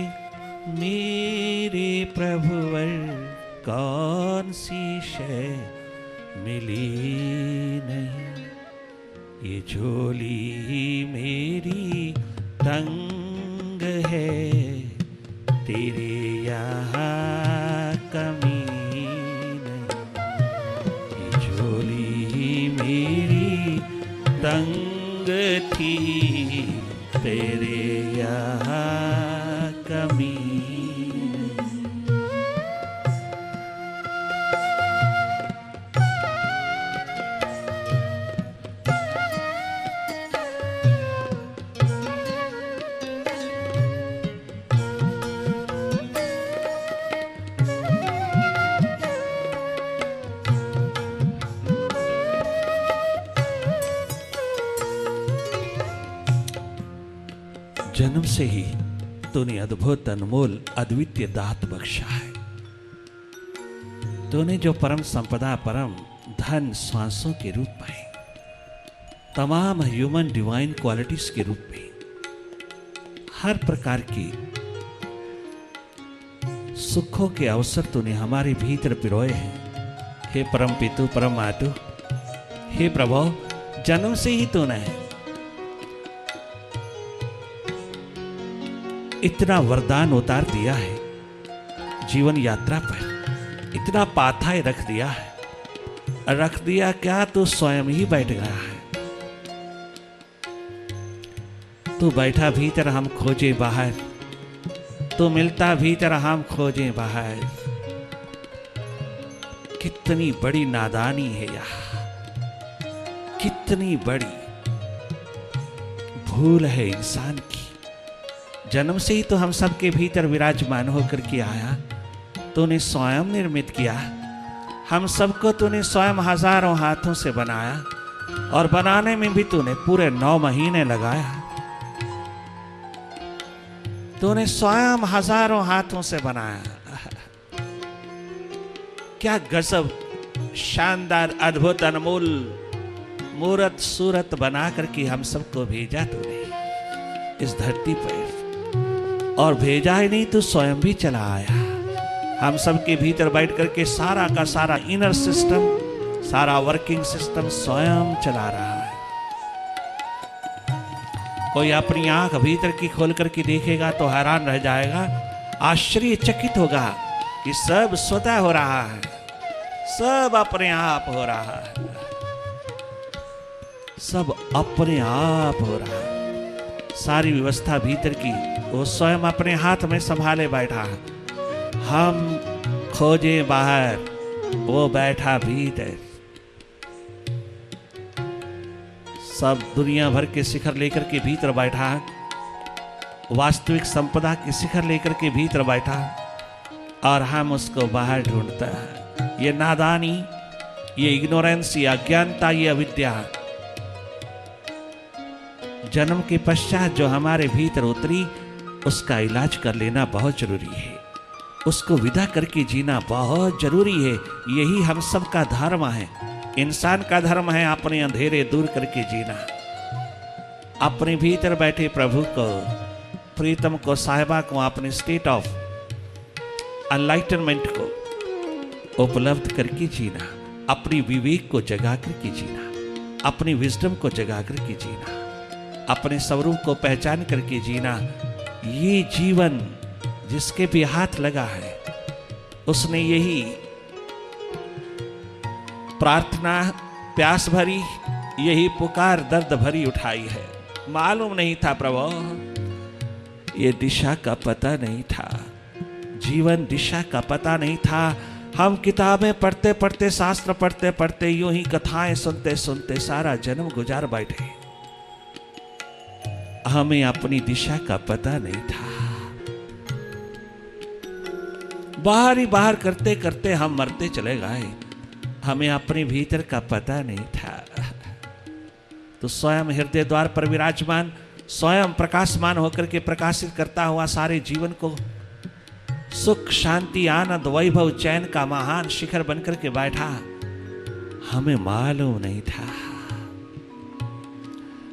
मेरे प्रभुवर कौन सी शय मिली नहीं। ये झोली ही मेरी तंग है, तेरे यहाँ कमी नहीं। तंग थी तेरे यहाँ कमी। जन्म से ही तूने अद्भुत अनमोल अद्वितीय दात बख्शा है। तूने जो परम संपदा परम धन श्वासों के रूप में, तमाम ह्यूमन डिवाइन क्वालिटीज के रूप में हर प्रकार की सुखों के अवसर तूने हमारे भीतर पिरोए हैं। हे परम पितु परम मातु, हे प्रभु, जन्म से ही तूने इतना वरदान उतार दिया है। जीवन यात्रा पर इतना पाथाय रख दिया है। रख दिया क्या, तू स्वयं ही बैठ गया है। तू बैठा भीतर, हम खोजे बाहर। तू मिलता भीतर, हम खोजे बाहर। कितनी बड़ी नादानी है यह, कितनी बड़ी भूल है इंसान की। जन्म से ही तो हम सबके भीतर विराजमान होकर के आया। तूने स्वयं निर्मित किया। हम सबको तूने स्वयं हजारों हाथों से बनाया, और बनाने में भी तूने पूरे 9 महीने लगाया। तूने स्वयं हजारों हाथों से बनाया। क्या गजब, शानदार, अद्भुत, अनमोल मूरत सूरत बना करके हम सबको भेजा तूने इस धरती पर। और भेजा ही नहीं, तू स्वयं भी चला आया। हम सबके भीतर बैठ करके सारा का सारा इनर सिस्टम, सारा वर्किंग सिस्टम स्वयं चला रहा है। कोई अपनी आंख भीतर की खोल करके देखेगा तो हैरान रह जाएगा, आश्चर्यचकित होगा कि सब स्वतः हो रहा है, सब अपने आप हो रहा है, सब अपने आप हो रहा है। सारी व्यवस्था भीतर की वो स्वयं अपने हाथ में संभाले बैठा है। हम खोजे बाहर, वो बैठा भीतर। सब दुनिया भर के शिखर लेकर के भीतर बैठा है। वास्तविक संपदा के शिखर लेकर के भीतर बैठा है, और हम उसको बाहर ढूंढते हैं। ये नादानी, ये इग्नोरेंस, ये अज्ञानता, ये अविद्या जन्म के पश्चात जो हमारे भीतर उतरी, उसका इलाज कर लेना बहुत जरूरी है। उसको विदा करके जीना बहुत जरूरी है। यही हम सब का धर्म है। इंसान का धर्म है अपने अंधेरे दूर करके जीना। अपने भीतर बैठे प्रभु को, प्रीतम को, साहिबा को, अपने स्टेट ऑफ एनलाइटनमेंट को उपलब्ध करके जीना। अपनी विवेक को जगा करके जीना, अपनी विजडम को जगा करके जीना, अपने स्वरूप को पहचान करके जीना। ये जीवन जिसके भी हाथ लगा है, उसने यही प्रार्थना प्यास भरी, यही पुकार दर्द भरी उठाई है। मालूम नहीं था प्रभु, ये दिशा का पता नहीं था, जीवन दिशा का पता नहीं था। हम किताबें पढ़ते पढ़ते, शास्त्र पढ़ते पढ़ते, यूं ही कथाएं सुनते सुनते सारा जन्म गुजार बैठे। हमें अपनी दिशा का पता नहीं था। बाहर ही बाहर करते करते हम मरते चले गए। हमें अपने भीतर का पता नहीं था। तो स्वयं हृदय द्वार पर विराजमान, स्वयं प्रकाशमान होकर के प्रकाशित करता हुआ सारे जीवन को सुख, शांति, आनंद, वैभव, चैन का महान शिखर बनकर के बैठा। हमें मालूम नहीं था।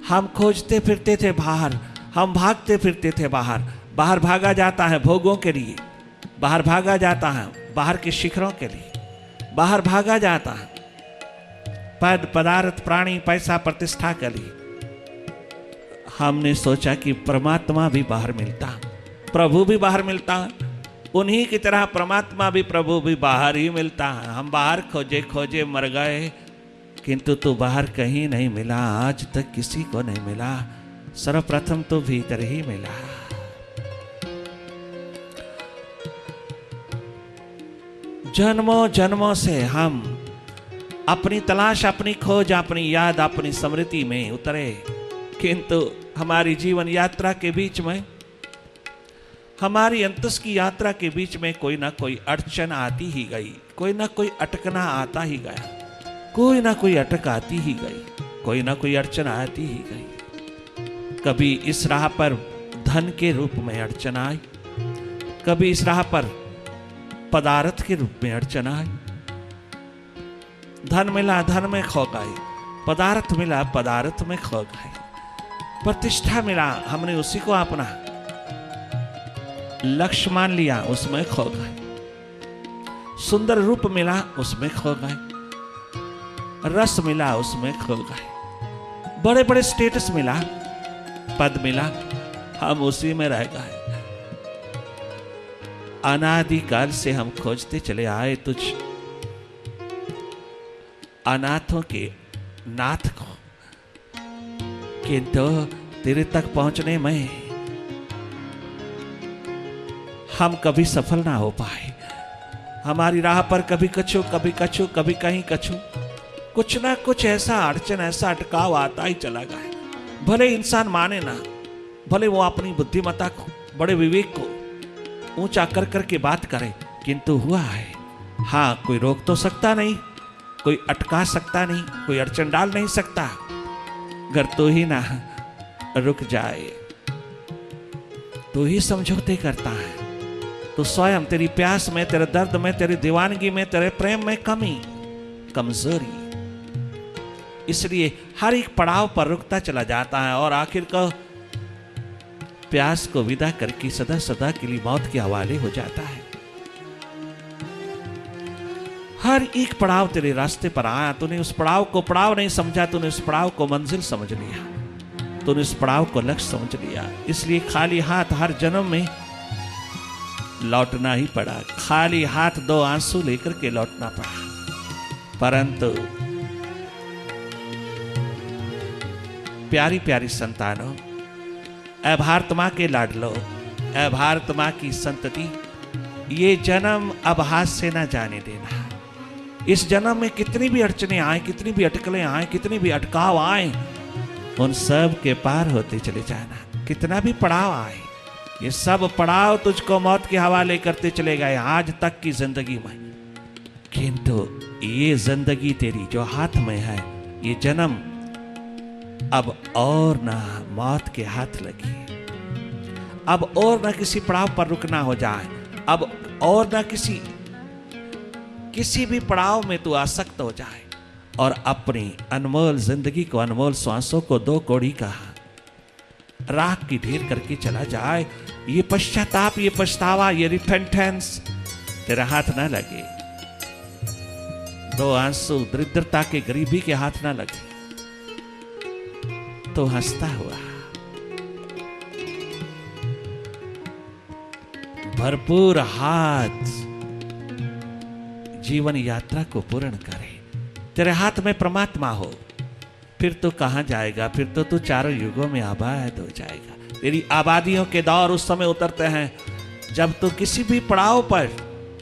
हम खोजते फिरते थे बाहर, हम भागते फिरते थे बाहर। बाहर भागा जाता है भोगों के लिए, बाहर भागा जाता है बाहर के शिखरों के लिए, बाहर भागा जाता है पद, पदार्थ, प्राणी, पैसा, प्रतिष्ठा के लिए। हमने सोचा कि परमात्मा भी बाहर मिलता, प्रभु भी बाहर मिलता, उन्हीं की तरह परमात्मा भी, प्रभु भी बाहर ही मिलता है। हम बाहर खोजे खोजे मर गए। किंतु तू बाहर कहीं नहीं मिला, आज तक किसी को नहीं मिला, सर्वप्रथम तो भीतर ही मिला। जन्मों जन्मों से हम अपनी तलाश, अपनी खोज, अपनी याद, अपनी स्मृति में उतरे, किंतु हमारी जीवन यात्रा के बीच में, हमारी अंतस की यात्रा के बीच में कोई ना कोई अड़चन आती ही गई, कोई ना कोई अटकना आता ही गया, कोई ना कोई अटक आती ही गई, कोई ना कोई अड़चन आती ही गई। कभी इस राह पर धन के रूप में अड़चन आई, कभी इस राह पर पदार्थ के रूप में अड़चन आई। धन मिला, धन में खो गए, पदार्थ मिला, पदार्थ में खो गए, प्रतिष्ठा मिला, हमने उसी को अपना लक्ष्य मान लिया, उसमें खो गए। सुंदर रूप मिला, उसमें खो गए। रस मिला, उसमें खो गए। बड़े बड़े स्टेटस मिला, पद मिला, हम उसी में रह गए। अनादिकाल से हम खोजते चले आए तुझ अनाथों के नाथ को, किंतु तेरे तक पहुंचने में हम कभी सफल ना हो पाए। हमारी राह पर कभी कछु, कभी कछु, कभी कहीं कछु, कुछ ना कुछ ऐसा अड़चन, ऐसा अटकाव आता ही चला गया। भले इंसान माने ना, भले वो अपनी बुद्धिमत्ता को, बड़े विवेक को ऊंचा कर करके बात करे, किंतु हुआ है। हाँ, कोई रोक तो सकता नहीं, कोई अटका सकता नहीं, कोई अड़चन डाल नहीं सकता। अगर तू ही ना रुक जाए, तू ही समझौते करता है, तो स्वयं तेरी प्यास में, तेरे दर्द में, तेरी दीवानगी में, तेरे प्रेम में कमी, कमजोरी, इसलिए हर एक पड़ाव पर रुकता चला जाता है और आखिर को प्यास को विदा करके सदा सदा के लिए मौत के हवाले हो जाता है। हर एक पड़ाव तेरे रास्ते पर आया, तूने उस पड़ाव को पड़ाव नहीं समझा, तूने उस पड़ाव को मंजिल समझ लिया, तूने उस पड़ाव को लक्ष्य समझ लिया। इसलिए खाली हाथ हर जन्म में लौटना ही पड़ा, खाली हाथ दो आंसू लेकर के लौटना पड़ा। परंतु प्यारी प्यारी संतानों, ऐ भारत मां के लाडलो, ऐ भारत मां की संतति, ये जन्म अब हाथ से ना जाने देना। इस जन्म में कितनी भी अड़चने आए, कितनी भी अटकलें आए, कितनी भी अटकाव आए, उन सब के पार होते चले जाना। कितना भी पड़ाव आए, ये सब पड़ाव तुझको मौत के हवाले करते चले गए आज तक की जिंदगी में, किंतु ये जिंदगी तेरी जो हाथ में है, ये जन्म अब और ना मौत के हाथ लगी, अब और ना किसी पड़ाव पर रुकना हो जाए, अब और ना किसी भी पड़ाव में तू आसक्त हो जाए और अपनी अनमोल जिंदगी को, अनमोल श्वासों को दो कौड़ी का राख की ढेर करके चला जाए। ये पश्चाताप, ये पछतावा, ये रिपेंटेंस तेरा हाथ ना लगे, दो आंसू दरिद्रता के, गरीबी के हाथ ना लगे, तो हंसता हुआ भरपूर हाथ जीवन यात्रा को पूर्ण करे। तेरे हाथ में परमात्मा हो, फिर तो कहां जाएगा, फिर तो तू चारों युगों में आबाद हो जाएगा। तेरी आबादियों के दौर उस समय उतरते हैं जब तू किसी भी पड़ाव पर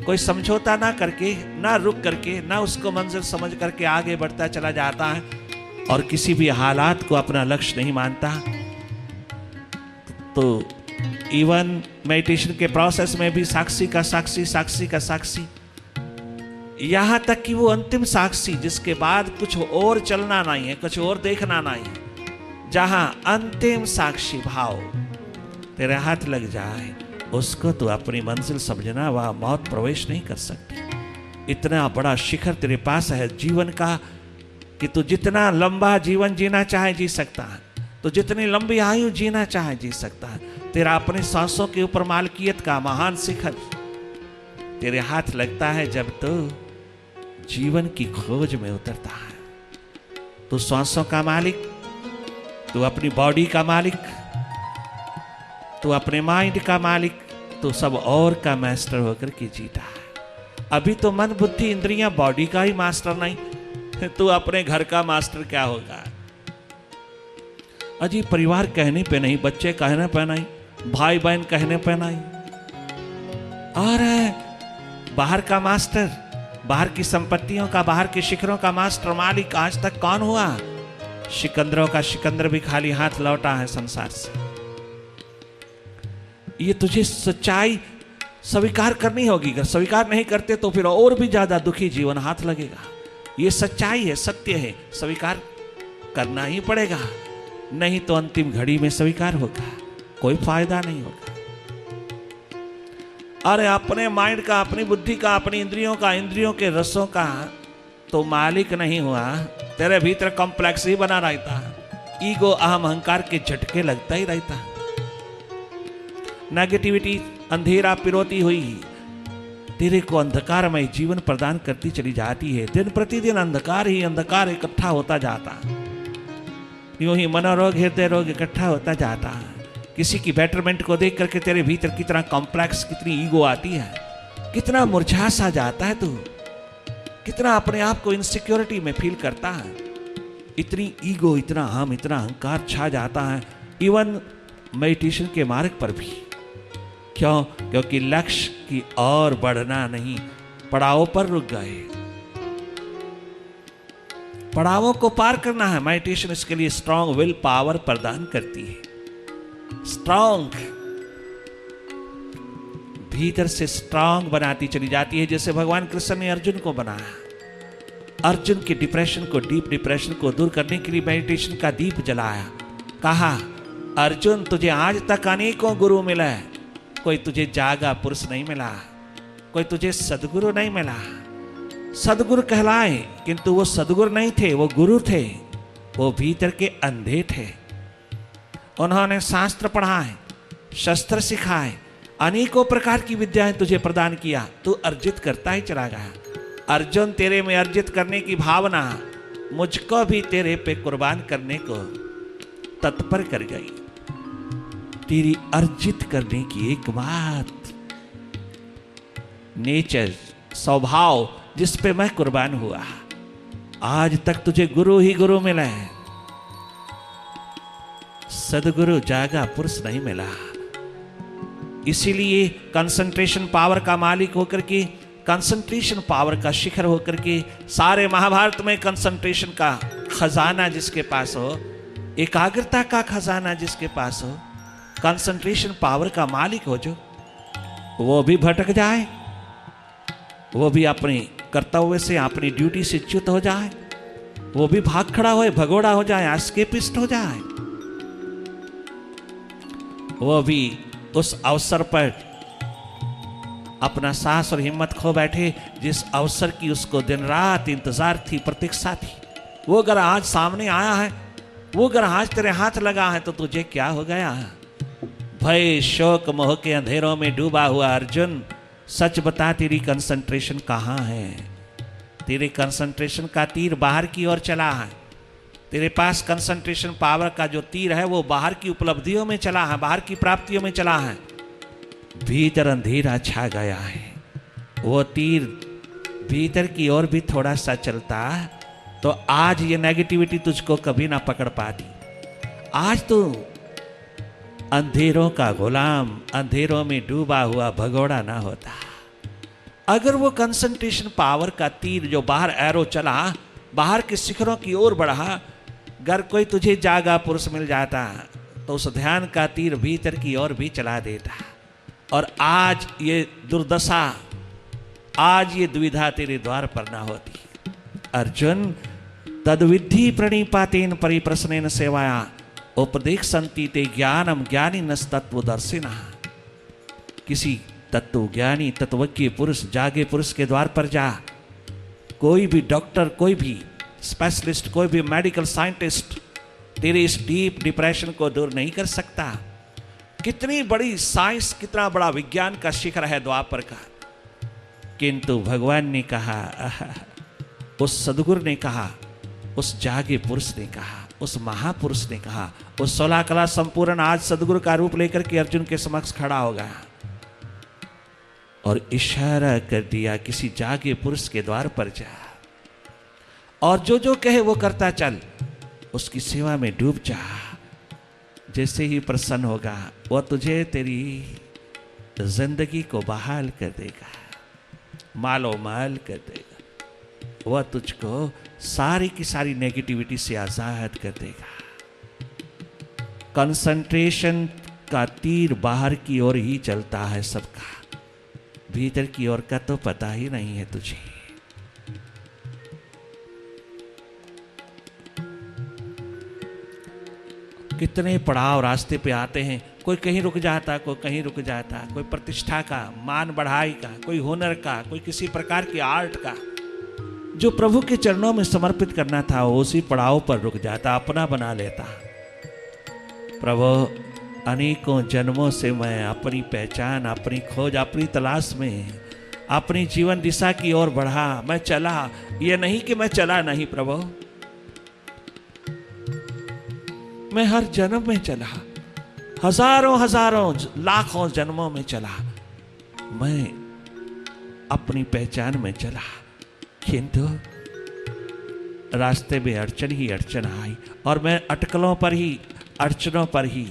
कोई समझौता ना करके, ना रुक करके, ना उसको मंजिल समझ करके आगे बढ़ता चला जाता है और किसी भी हालात को अपना लक्ष्य नहीं मानता। तो इवन मेडिटेशन के प्रोसेस में भी साक्षी का साक्षी, साक्षी का साक्षी, यहां तक कि वो अंतिम साक्षी जिसके बाद कुछ और चलना नहीं है, कुछ और देखना नहीं है, जहां अंतिम साक्षी भाव तेरे हाथ लग जाए, उसको तो अपनी मंजिल समझना, वह मौत प्रवेश नहीं कर सकती। इतना बड़ा शिखर तेरे पास है जीवन का कि तू जितना लंबा जीवन जीना चाहे जी सकता है, तो जितनी लंबी आयु जीना चाहे जी सकता है। तेरा अपने सांसों के ऊपर मालकियत का महान शिखर तेरे हाथ लगता है जब तो जीवन की खोज में उतरता है। तू सांसों का मालिक, तू अपनी बॉडी का मालिक, तू अपने माइंड का मालिक, तू सब और का मास्टर होकर के जीता है। अभी तो मन, बुद्धि, इंद्रियां, बॉडी का ही मास्टर नहीं, तू अपने घर का मास्टर क्या होगा? अजी परिवार कहने पे नहीं, बच्चे कहने पे नहीं, भाई बहन कहने पे नहीं, और बाहर का मास्टर, बाहर की संपत्तियों का, बाहर के शिखरों का मास्टर मालिक आज तक कौन हुआ? सिकंदरों का सिकंदर भी खाली हाथ लौटा है संसार से। ये तुझे सच्चाई स्वीकार करनी होगी। अगर स्वीकार नहीं करते तो फिर और भी ज्यादा दुखी जीवन हाथ लगेगा। ये सच्चाई है, सत्य है, स्वीकार करना ही पड़ेगा, नहीं तो अंतिम घड़ी में स्वीकार होगा, कोई फायदा नहीं होगा। अरे अपने माइंड का, अपनी बुद्धि का, अपनी इंद्रियों का, इंद्रियों के रसों का तो मालिक नहीं हुआ, तेरे भीतर कॉम्प्लेक्स ही बना रहता, ईगो अहम अहंकार के झटके लगता ही रहता। नेगेटिविटी अंधेरा पिरोती हुई तेरे को अंधकारमय जीवन प्रदान करती चली जाती है। दिन प्रतिदिन अंधकार ही अंधकार इकट्ठा होता जाता, यूं ही मनोरोग, हृदय रोग इकट्ठा होता जाता। किसी की बेटरमेंट को देख करके तेरे भीतर कितना कॉम्प्लेक्स, कितनी ईगो आती है, कितना मुरझा सा जाता है तू, कितना अपने आप को इनसिक्योरिटी में फील करता है। इतनी ईगो, इतना हम, इतना अहंकार छा जाता है इवन मेडिटेशन के मार्ग पर भी। क्यों? क्योंकि लक्ष्य की ओर बढ़ना नहीं, पड़ाव पर रुक गए। पड़ावों को पार करना है। मेडिटेशन इसके लिए स्ट्रांग विल पावर प्रदान करती है। स्ट्रांग भीतर से स्ट्रांग बनाती चली जाती है, जैसे भगवान कृष्ण ने अर्जुन को बनाया। अर्जुन के डिप्रेशन को, डीप डिप्रेशन को दूर करने के लिए मेडिटेशन का दीप जलाया। कहा, अर्जुन तुझे आज तक अनेकों गुरु मिला है, कोई तुझे जागा पुरुष नहीं मिला, कोई तुझे सदगुरु नहीं मिला। सदगुरु कहलाए किंतु वो सदगुरु नहीं थे, वो गुरु थे, वो भीतर के अंधे थे। उन्होंने शास्त्र पढ़ाए, शस्त्र सिखाए, अनेकों प्रकार की विद्याएं तुझे प्रदान किया, तू अर्जित करता ही चला गया। अर्जुन, तेरे में अर्जित करने की भावना मुझको भी तेरे पे कुर्बान करने को तत्पर कर गई। तेरी अर्जित करने की एक बात, नेचर, स्वभाव जिस पे मैं कुर्बान हुआ। आज तक तुझे गुरु ही गुरु मिला है, सदगुरु जागा पुरुष नहीं मिला। इसीलिए कंसंट्रेशन पावर का मालिक होकर के, कंसंट्रेशन पावर का शिखर होकर के, सारे महाभारत में कंसंट्रेशन का खजाना जिसके पास हो, एकाग्रता का खजाना जिसके पास हो, कंसंट्रेशन पावर का मालिक हो, जो वो भी भटक जाए, वो भी अपने कर्तव्य से, अपनी ड्यूटी से च्युत हो जाए, वो भी भाग खड़ा हो, भगोड़ा हो जाए, एस्केपिस्ट हो जाए, वो भी उस अवसर पर अपना साहस और हिम्मत खो बैठे जिस अवसर की उसको दिन रात इंतजार थी, प्रतीक्षा थी। वो अगर आज सामने आया है, वो अगर आज तेरे हाथ लगा है, तो तुझे क्या हो गया? भय शोक मोह के अंधेरों में डूबा हुआ अर्जुन, सच बता तेरी कंसंट्रेशन कहाँ है? तेरे कंसंट्रेशन का तीर बाहर की ओर चला है। तेरे पास कंसंट्रेशन पावर का जो तीर है वो बाहर की उपलब्धियों में चला है, बाहर की प्राप्तियों में चला है। भीतर अंधेरा छा गया है। वो तीर भीतर की ओर भी थोड़ा सा चलता तो आज ये नेगेटिविटी तुझको कभी ना पकड़ पाती। आज तू अंधेरों का गुलाम, अंधेरों में डूबा हुआ भगोड़ा ना होता। अगर वो कंसंट्रेशन पावर का तीर जो बाहर एरो चला, बाहर के शिखरों की ओर बढ़ा, अगर कोई तुझे जागा पुरुष मिल जाता तो उस ध्यान का तीर भीतर की ओर भी चला देता। और आज ये दुर्दशा, आज ये दुविधा तेरे द्वार पर ना होती। अर्जुन, तद्विद्धि प्रणिपातेन परिप्रश्नेन सेवाया उपदेक्षन्ति ते ज्ञानम ज्ञानिनस्तत्त्वदर्शिनः। किसी तत्व ज्ञानी, तत्वज्ञ पुरुष, जागे पुरुष के द्वार पर जा। कोई भी डॉक्टर, कोई भी स्पेशलिस्ट, कोई भी मेडिकल साइंटिस्ट तेरे इस डीप डिप्रेशन को दूर नहीं कर सकता। कितनी बड़ी साइंस, कितना बड़ा विज्ञान का शिखर है द्वापर का, किंतु भगवान ने कहा, उस सदगुरु ने कहा, उस जागे पुरुष ने कहा, उस महापुरुष ने कहा, उस 16 कला संपूर्ण आज सदगुरु का रूप लेकर के अर्जुन के समक्ष खड़ा हो गया और इशारा कर दिया, किसी जागे पुरुष के द्वार पर जा और जो जो कहे वो करता चल, उसकी सेवा में डूब जा। जैसे ही प्रसन्न होगा वह तुझे तेरी जिंदगी को बहाल कर देगा, मालो माल कर देगा। वह तुझको सारी की सारी नेगेटिविटी से आजाद कर देगा। कंसंट्रेशन का तीर बाहर की ओर ही चलता है सबका, भीतर की ओर का तो पता ही नहीं है तुझे। कितने पड़ाव रास्ते पे आते हैं, कोई कहीं रुक जाता, कोई कहीं रुक जाता, कोई प्रतिष्ठा का, मान बढ़ाई का, कोई हुनर का, कोई किसी प्रकार की आर्ट का। जो प्रभु के चरणों में समर्पित करना था वो उसी पड़ाव पर रुक जाता, अपना बना लेता। प्रभु, अनेकों जन्मों से मैं अपनी पहचान, अपनी खोज, अपनी तलाश में अपनी जीवन दिशा की ओर बढ़ा, मैं चला। ये नहीं कि मैं चला नहीं प्रभु, मैं हर जन्म में चला, हजारों हजारों लाखों जन्मों में चला, मैं अपनी पहचान में चला। किंतु रास्ते में अड़चन ही अड़चन आई और मैं अटकलों पर ही, अड़चनों पर ही,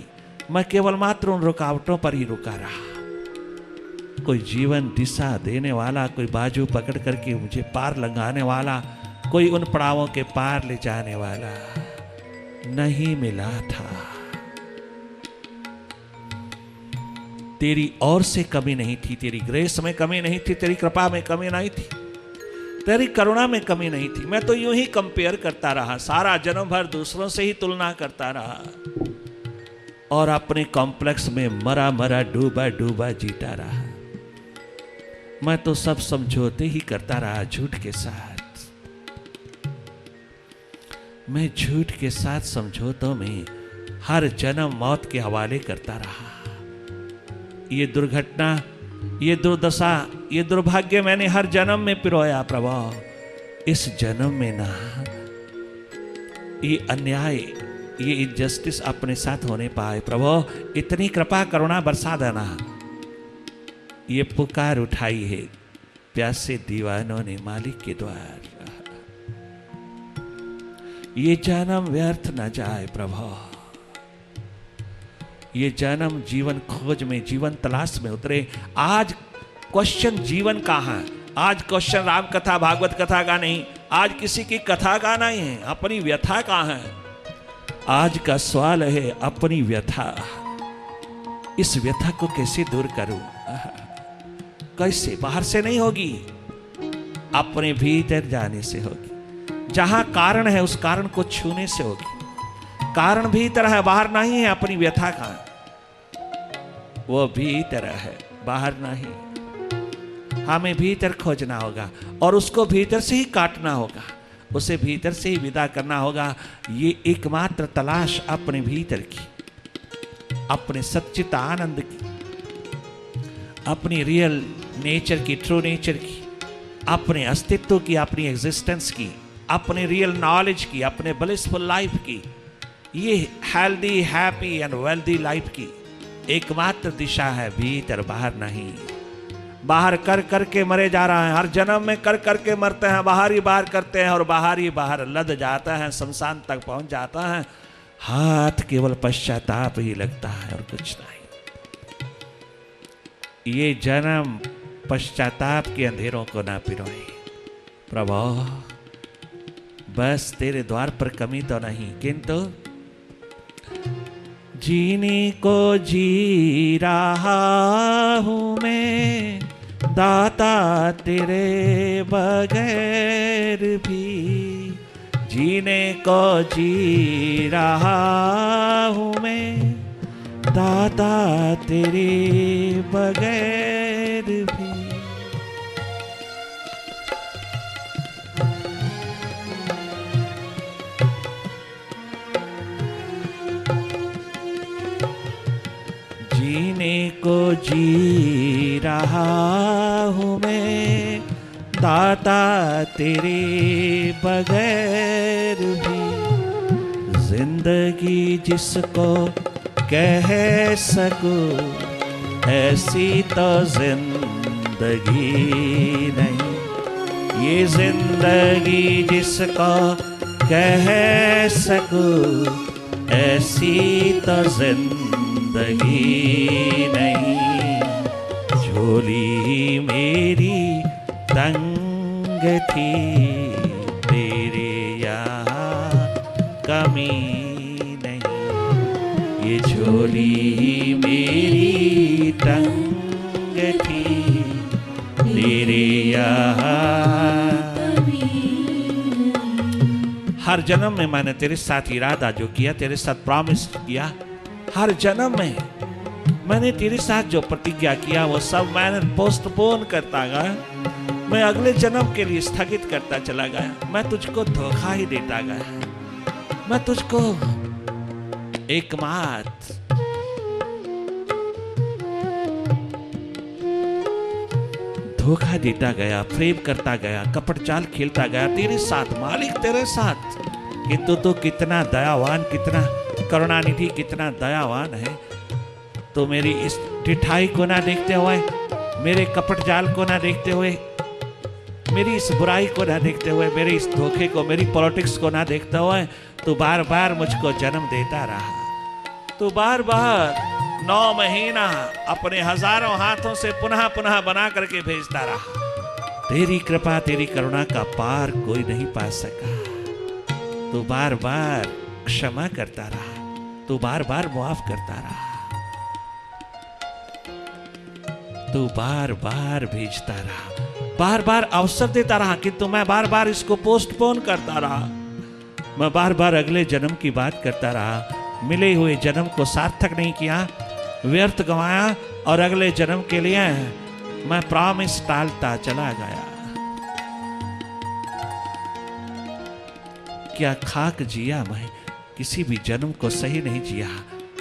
मैं केवल मात्र उन रुकावटों पर ही रुका रहा। कोई जीवन दिशा देने वाला, कोई बाजू पकड़ करके मुझे पार लंघाने वाला, कोई उन पड़ावों के पार ले जाने वाला नहीं मिला था। तेरी ओर से कमी नहीं थी, तेरी ग्रेस में कमी नहीं थी, तेरी कृपा में कमी नहीं थी, तेरी करुणा में कमी नहीं थी। मैं तो यूं ही कंपेयर करता रहा, सारा जन्म भर दूसरों से ही तुलना करता रहा और अपने कॉम्प्लेक्स में मरा मरा डूबा डूबा जीता रहा। मैं तो सब समझौते ही करता रहा झूठ के साथ। मैं झूठ के साथ समझौतों में हर जन्म मौत के हवाले करता रहा। ये दुर्घटना, ये दुर्दशा, ये दुर्भाग्य मैंने हर जन्म में पिरोया प्रभु। इस जन्म में ना ये अन्याय, ये इनजस्टिस अपने साथ होने पाए प्रभु। इतनी कृपा करुणा बरसा देना। ये पुकार उठाई है प्यासे दीवानों ने मालिक के द्वार। ये जन्म व्यर्थ न जाए प्रभु। ये जन्म जीवन खोज में, जीवन तलाश में उतरे। आज क्वेश्चन जीवन कहाँ है? आज क्वेश्चन राम कथा भागवत कथा का नहीं, आज किसी की कथा का नहीं है, अपनी व्यथा कहाँ है? आज का सवाल है अपनी व्यथा। इस व्यथा को कैसे दूर करूं? कैसे? बाहर से नहीं होगी, अपने भीतर जाने से होगी। जहां कारण है उस कारण को छूने से होगी। कारण भीतर है, बाहर नहीं है। अपनी व्यथा का वो भीतर है, बाहर नहीं। हमें भीतर खोजना होगा और उसको भीतर से ही काटना होगा, उसे भीतर से ही विदा करना होगा। ये एकमात्र तलाश अपने भीतर की, अपने सच्चित आनंद की, अपनी रियल नेचर की, ट्रू नेचर की, अपने अस्तित्व की, अपनी एग्जिस्टेंस की, अपने रियल नॉलेज की, अपने ब्लिसफुल लाइफ की, ये healthy, happy and wealthy life की एकमात्र दिशा है, भीतर, बाहर नहीं। बाहर कर करके मरे जा रहे हैं, हर जन्म में कर करके मरते हैं, बाहर ही बाहर करते हैं और बाहर ही बाहर लद जाता है, शमशान तक पहुंच जाता है। हाथ केवल पश्चाताप ही लगता है और कुछ नहीं। ये जन्म पश्चाताप के अंधेरों को ना पिरोए प्रभु। बस तेरे द्वार पर कमी तो नहीं, किंतु जीने को जी रहा हूं मैं दाता तेरे बगैर भी। जीने को जी रहा हूं मैं दाता तेरे बगैर भी। जीने को जी रहा हूँ मैं दाता तेरे बगैर भी। जिंदगी जिसको कह सकूं ऐसी तो जिंदगी नहीं। ये जिंदगी जिसको कह सकूं, ऐसी तो जिंदगी नहीं। झोली मेरी तंग थी, तेरे यहाँ कमी नहीं। ये झोली मेरी तंग थी, तेरे यहाँ। हर जन्म में मैंने तेरे साथ इरादा जो किया, तेरे साथ प्रॉमिस किया, हर जन्म में मैंने तेरे साथ जो प्रतिज्ञा किया वो सब मैंने पोस्टपोन करता गया। मैं अगले जन्म के लिए स्थगित करता चला गया। मैं तुझको धोखा ही देता गया। मैं तुझको एकमात्र धोखा देता गया, प्रेम करता गया, कपट चाल खेलता गया तेरे साथ, मालिक तेरे साथ। किंतु तू कितना दयावान, कितना करुणानिधि, कितना दयावान है। तो मेरी इस ढिठाई को ना देखते हुए, मेरे कपट जाल को ना देखते हुए, मेरी इस बुराई को ना देखते हुए, मेरे इस धोखे को, मेरी पॉलिटिक्स को ना देखते हुए तू बार बार मुझको जन्म देता रहा। तू बार बार 9 महीना अपने हजारों हाथों से पुनः पुनः बना करके भेजता रहा। तेरी कृपा, तेरी करुणा का पार कोई नहीं पा सका। तू बार बार क्षमा करता रहा, तू बार बार माफ करता रहा, तू बार बार भेजता रहा, बार बार अवसर देता रहा। किंतु मैं बार बार इसको पोस्टपोन करता रहा। मैं बार बार अगले जन्म की बात करता रहा। मिले हुए जन्म को सार्थक नहीं किया, व्यर्थ गंवाया, और अगले जन्म के लिए मैं प्रॉमिस टालता चला गया। क्या खाक जिया मैं, किसी भी जन्म को सही नहीं जिया।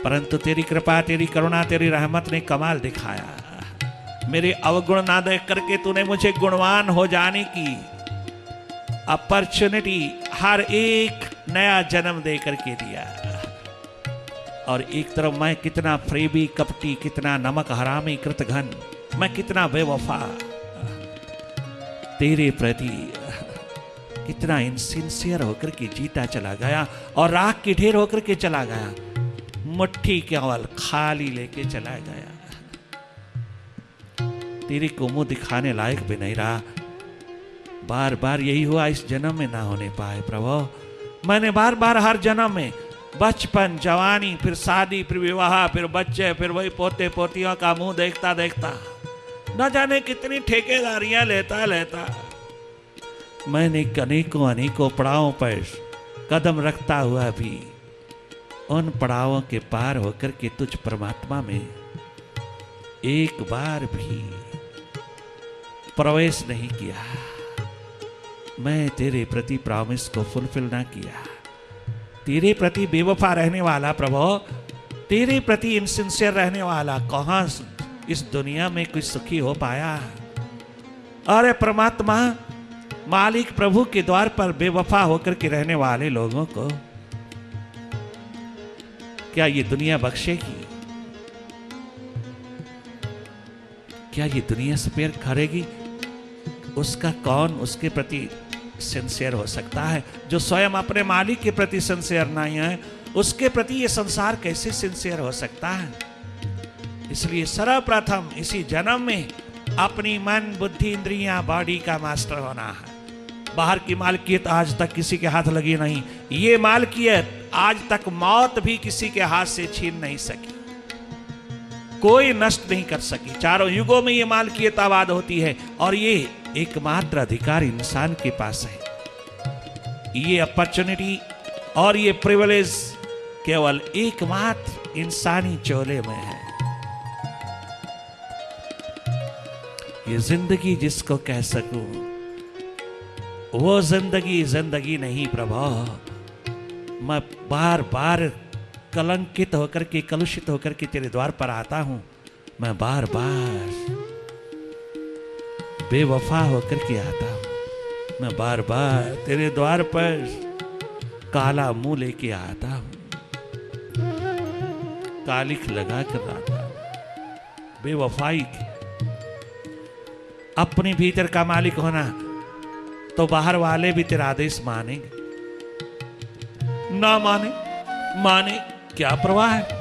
परंतु तेरी कृपा, तेरी करुणा, तेरी रहमत ने कमाल दिखाया। मेरे अवगुण ना देख करके तूने मुझे गुणवान हो जाने की अपॉर्चुनिटी हर एक नया जन्म दे करके दिया। और एक तरफ मैं कितना फ्रेबी, कपटी, कितना नमक हरामी, कृतघ्न, मैं कितना बेवफा तेरे प्रति, कितना इनसिंसियर होकर के जीता चला गया और राख की ढेर होकर के चला गया। मुट्ठी केवल खाली लेके चला गया। तेरे को मुंह दिखाने लायक भी नहीं रहा। बार बार यही हुआ, इस जन्म में ना होने पाए प्रभु। मैंने बार बार हर जन्म में बचपन, जवानी, फिर शादी, फिर विवाह, फिर बच्चे, फिर वही पोते पोतियों का मुंह देखता देखता न जाने कितनी ठेकेदारियां लेता लेता मैंने अनेकों अनेकों पड़ावों पर कदम रखता हुआ भी उन पड़ावों के पार होकर के तुझ परमात्मा में एक बार भी प्रवेश नहीं किया। मैं तेरे प्रति प्रॉमिस को फुलफिल ना किया। तेरे प्रति बेवफा रहने वाला प्रभु, तेरे प्रति इनसिंसियर रहने वाला कहां इस दुनिया में कोई सुखी हो पाया। अरे परमात्मा, मालिक प्रभु के द्वार पर बेवफा होकर के रहने वाले लोगों को क्या ये दुनिया बख्शेगी? क्या ये दुनिया से पैर खड़ेगी? उसका कौन उसके प्रति सिंसियर हो सकता है? जो स्वयं अपने मालिक के प्रति सिंसियर नहीं है, उसके प्रति ये संसार कैसे सिंसियर हो सकता है? इसलिए सर्वप्रथम इसी जन्म में अपनी मन, बुद्धि, इंद्रियां, बॉडी का मास्टर होना है। बाहर की मालकियत आज तक किसी के हाथ लगी नहीं। ये मालकियत आज तक मौत भी किसी के हाथ से छीन नहीं सकी, कोई नष्ट नहीं कर सकी। चारों युगों में ये मालकियत आबाद होती है और ये एकमात्र अधिकार इंसान के पास है। ये अपॉर्चुनिटी और ये प्रिविलेज केवल एकमात्र इंसानी चोले में है। ये जिंदगी जिसको कह सकूं, वो जिंदगी जिंदगी नहीं प्रभु। मैं बार बार कलंकित होकर के, कलुषित होकर के तेरे द्वार पर आता हूं। मैं बार बार बेवफा होकर के आता हूं। मैं बार बार तेरे द्वार पर काला मुंह लेके आता हूं, कालिख लगा कर आता हूं। बेवफाई, अपने भीतर का मालिक होना, तो बाहर वाले भी तेरा आदेश मानेंगे, ना माने माने क्या परवाह है।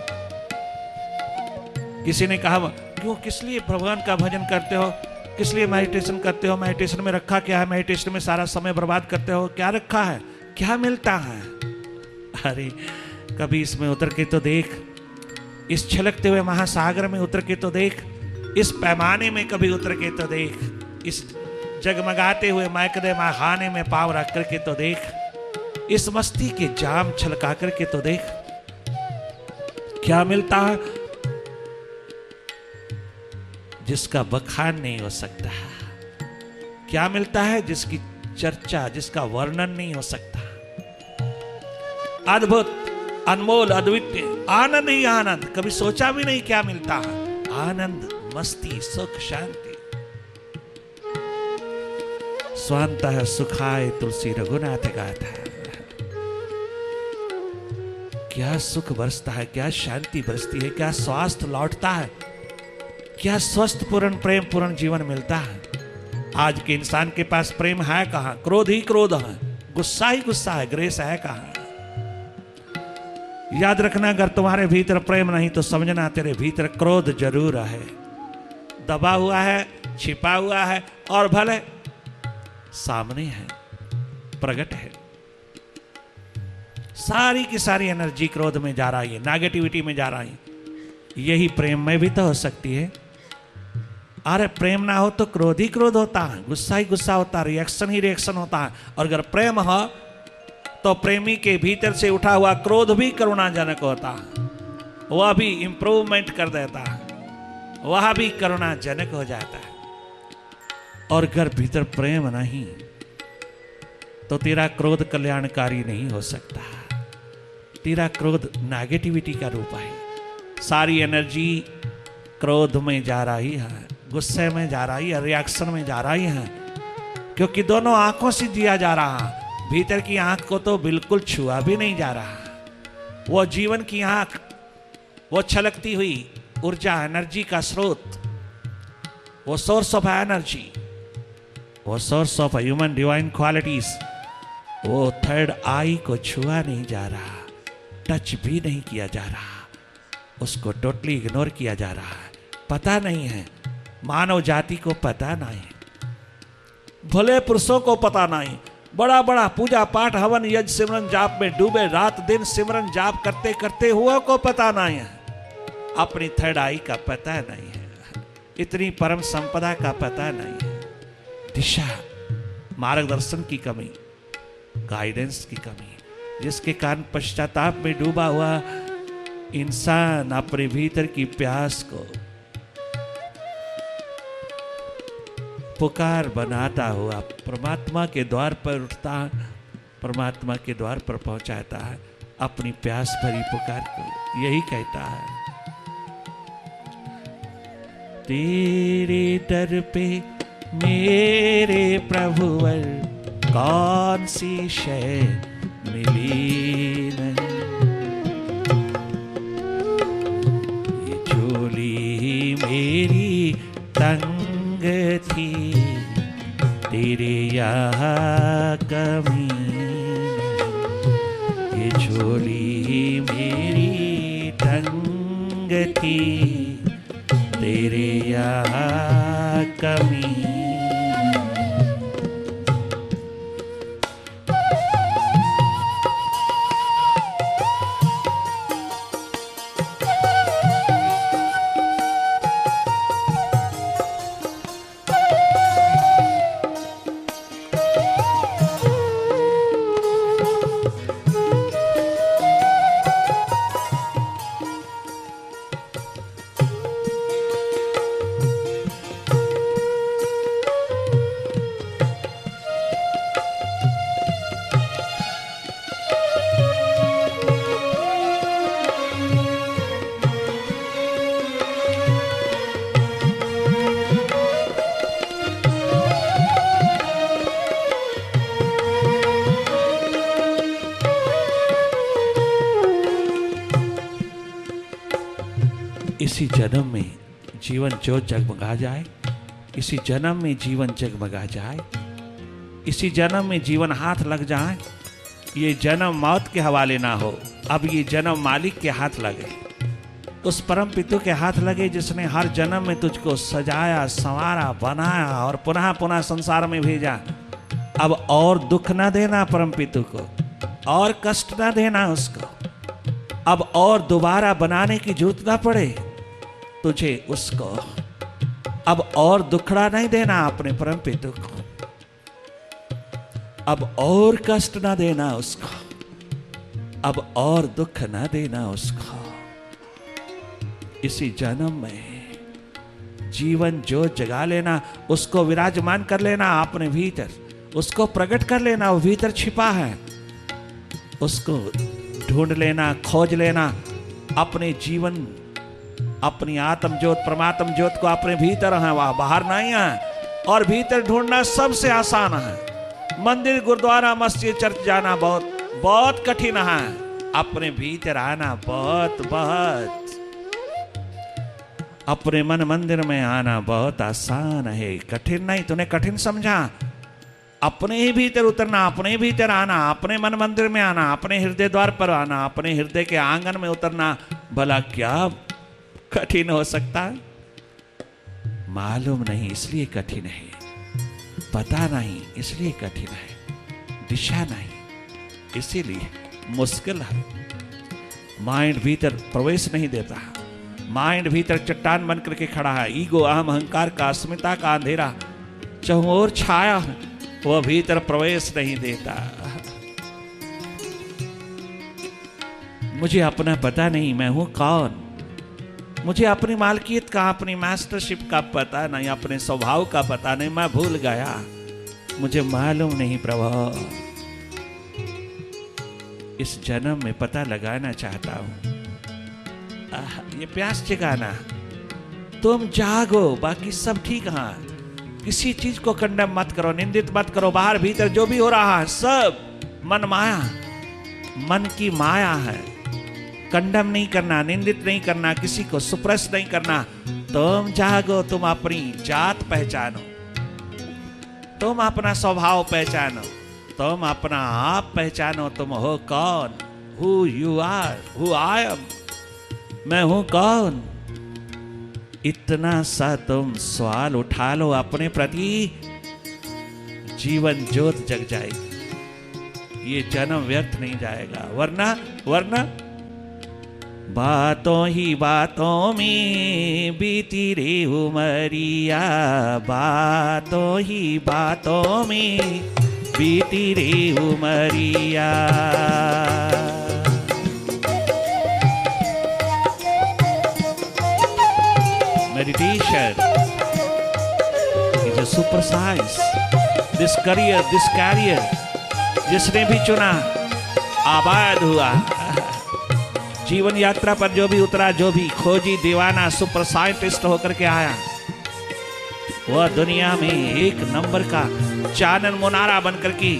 किसी ने कहा क्यों, किस लिए भगवान का भजन करते हो, किस लिए मेडिटेशन करते हो, मेडिटेशन में रखा क्या है, मेडिटेशन में सारा समय बर्बाद करते हो, क्या रखा है, क्या मिलता है। अरे कभी इसमें उतर के तो देख, इस छलकते हुए महासागर में उतर के तो देख, इस पैमाने में कभी उतर के तो देख, इस जगमगाते हुए मैकदे खाने में पाव रख करके तो देख, इस मस्ती के जाम छलका करके तो देख, क्या मिलता है जिसका बखान नहीं हो सकता। क्या मिलता है जिसकी चर्चा, जिसका वर्णन नहीं हो सकता। अद्भुत, अनमोल, अद्वितीय आनंद ही आनंद, कभी सोचा भी नहीं क्या मिलता है। आनंद, मस्ती, सुख, शांति। स्वांतः सुखाय तुलसी रघुनाथ गाथा है। क्या सुख बरसता है, क्या शांति बरसती है, क्या स्वास्थ्य लौटता है, क्या स्वस्थ पूर्ण प्रेम पूर्ण जीवन मिलता है। आज के इंसान के पास प्रेम है कहां, क्रोध ही क्रोध है, गुस्सा ही गुस्सा है, ग्रेस है कहां। याद रखना, अगर तुम्हारे भीतर प्रेम नहीं तो समझना तेरे भीतर क्रोध जरूर है, दबा हुआ है, छिपा हुआ है, और भले सामने है, प्रकट है। सारी की सारी एनर्जी क्रोध में जा रही है, नेगेटिविटी में जा रही है। यही प्रेम में भी तो हो सकती है। अरे प्रेम ना हो तो क्रोध ही क्रोध होता है, गुस्सा ही गुस्सा होता है, रिएक्शन ही रिएक्शन होता है। और अगर प्रेम हो तो प्रेमी के भीतर से उठा हुआ क्रोध भी करुणाजनक होता है, वह भी इंप्रूवमेंट कर देता है, वह भी करुणाजनक हो जाता है। और अगर भीतर प्रेम नहीं तो तेरा क्रोध कल्याणकारी नहीं हो सकता। तेरा क्रोध नेगेटिविटी का रूप है। सारी एनर्जी क्रोध में जा रही है, गुस्से में जा रही है, रिएक्शन में जा रही है, क्योंकि दोनों आंखों से जिया जा रहा है। भीतर की आंख को तो बिल्कुल छुआ भी नहीं जा रहा। वो जीवन की आंख, वो छलकती हुई ऊर्जा, एनर्जी का स्रोत, वो सोर्स ऑफ एनर्जी, वो source of human divine qualities, वो थर्ड आई को छुआ नहीं जा रहा, टच भी नहीं किया जा रहा, उसको टोटली इग्नोर किया जा रहा है। पता नहीं है, मानव जाति को पता नहीं, भले पुरुषों को पता नहीं। बड़ा बड़ा पूजा पाठ हवन यज्ञ सिमरन जाप में डूबे, रात दिन सिमरन जाप करते करते हुआ को पता नहीं है, अपनी थर्ड आई का पता नहीं है, इतनी परम संपदा का पता नहीं है। दिशा, मार्गदर्शन की कमी, गाइडेंस की कमी, जिसके कारण पश्चाताप में डूबा हुआ इंसान अपने भीतर की प्यास को पुकार बनाता हुआ परमात्मा के द्वार पर उठता, परमात्मा के द्वार पर पहुंचाता है अपनी प्यास भरी पुकार को। यही कहता है, तेरे दर पे मेरे प्रभुवर कौन सी शय मिली नहीं, ये झोली मेरी तंग थी, तेरे यहाँ कमी नहीं, ये झोली मेरी तंग थी, तेरे यहाँ कमी। इसी जन्म में जीवन जो जगमगा जाए, इसी जन्म में जीवन जगमगा जाए, इसी जन्म में जीवन हाथ लग जाए, ये जन्म मौत के हवाले ना हो, अब ये जन्म मालिक के हाथ लगे, उस परम पितु के हाथ लगे जिसने हर जन्म में तुझको सजाया, संवारा, बनाया और पुनः पुनः संसार में भेजा। अब और दुख ना देना परम पितु को, और कष्ट ना देना उसको, अब और दोबारा बनाने की जरूरत ना पड़े तुझे उसको, अब और दुखड़ा नहीं देना अपने परम पितु को, अब और कष्ट ना देना उसको, अब और दुख ना देना उसको। इसी जन्म में जीवन ज्योत जगा लेना, उसको विराजमान कर लेना अपने भीतर, उसको प्रकट कर लेना, वो भीतर छिपा है, उसको ढूंढ लेना, खोज लेना, अपने जीवन, अपनी आत्म ज्योत, परमात्म ज्योत को अपने भीतर है, वह बाहर नहीं है। और भीतर ढूंढना सबसे आसान है। मंदिर, गुरुद्वारा, मस्जिद, चर्च जाना बहुत बहुत कठिन है, अपने भीतर आना बहुत बहुत, अपने मन मंदिर में आना बहुत आसान है, कठिन नहीं। तूने कठिन समझा? अपने ही भीतर उतरना, अपने ही भीतर आना, अपने मन मंदिर में आना, अपने हृदय द्वार पर आना, अपने हृदय के आंगन में उतरना, भला क्या कठिन हो सकता है? मालूम नहीं इसलिए कठिन है, पता नहीं इसलिए कठिन है, दिशा नहीं इसीलिए मुश्किल है। माइंड भीतर प्रवेश नहीं देता, माइंड भीतर चट्टान बन करके खड़ा है। ईगो, अहम, अहंकार का, अस्मिता का अंधेरा चहुओर छाया है, वह भीतर प्रवेश नहीं देता। मुझे अपना पता नहीं, मैं हूं कौन, मुझे अपनी मालकियत का, अपनी मास्टरशिप का पता नहीं, अपने स्वभाव का पता नहीं, मैं भूल गया, मुझे मालूम नहीं प्रभु। इस जन्म में पता लगाना चाहता हूं, ये प्यास जगाना। तुम जागो, बाकी सब ठीक है। किसी चीज को कंडेम मत करो, निंदित मत करो। बाहर भीतर जो भी हो रहा है सब मन माया, मन की माया है। कंडेम नहीं करना, निंदित नहीं करना, किसी को सुप्रस नहीं करना। तुम जागो, तुम अपनी जात पहचानो, तुम अपना स्वभाव पहचानो, तुम अपना आप पहचानो। तुम हो कौन? Who you are, who I am, मैं हूं कौन? इतना सा तुम सवाल उठा लो अपने प्रति, जीवन ज्योत जग जाएगी, ये जन्म व्यर्थ नहीं जाएगा। वरना बातों ही बातों में बीती रे उमरिया, बातों ही बातों में बीती रे Umaria. Meditation is a super science. This career, जिसने भी चुना आबाद हुआ। जीवन यात्रा पर जो भी उतरा, जो भी खोजी दीवाना, सुपर साइंटिस्ट होकर के आया, वह दुनिया में एक नंबर का चानन मुनारा बनकर के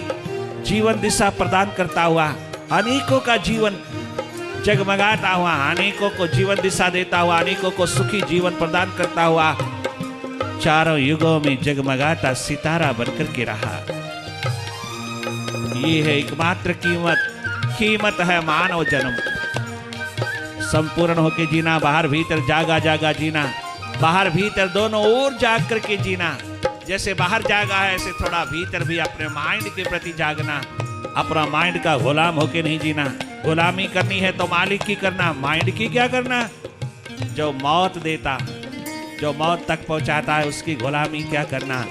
जीवन दिशा प्रदान करता हुआ, अनेकों का जीवन जगमगाता हुआ, अनेकों को जीवन दिशा देता हुआ, अनेकों को सुखी जीवन प्रदान करता हुआ, चारों युगों में जगमगाता सितारा बनकर के रहा। ये है एकमात्र कीमत है मानव जन्म। संपूर्ण होके जीना, बाहर भीतर जागा जागा जीना, बाहर भीतर दोनों ओर जाग करके जीना। जैसे बाहर जागा है, ऐसे थोड़ा भीतर भी अपने माइंड के प्रति जागना। अपना माइंड का गुलाम होके नहीं जीना। गुलामी करनी है तो मालिक की करना, माइंड की क्या करना? जो मौत देता, जो मौत तक पहुंचाता है, उसकी गुलामी क्या करना?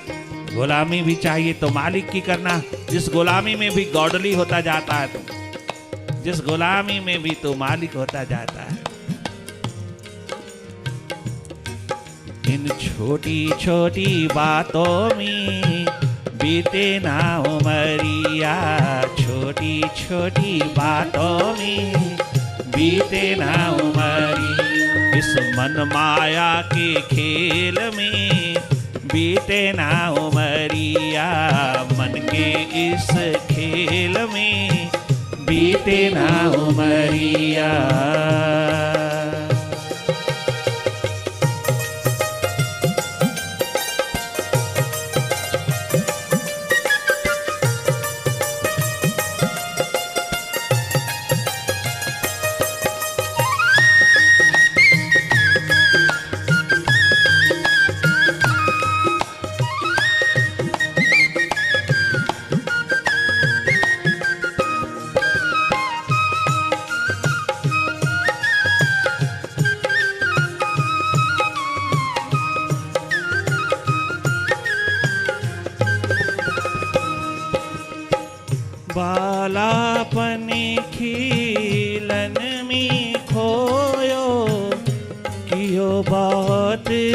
गुलामी भी चाहिए तो मालिक की करना। जिस गुलामी में भी गॉडली होता जाता है तो, जिस गुलामी में भी तो मालिक होता जाता है। इन छोटी छोटी बातों में बीते ना उमरिया, छोटी छोटी बातों में बीते ना उमरिया। इस मन माया के खेल में बीते ना उमरिया, मन के इस खेल में बीते ना उमरिया।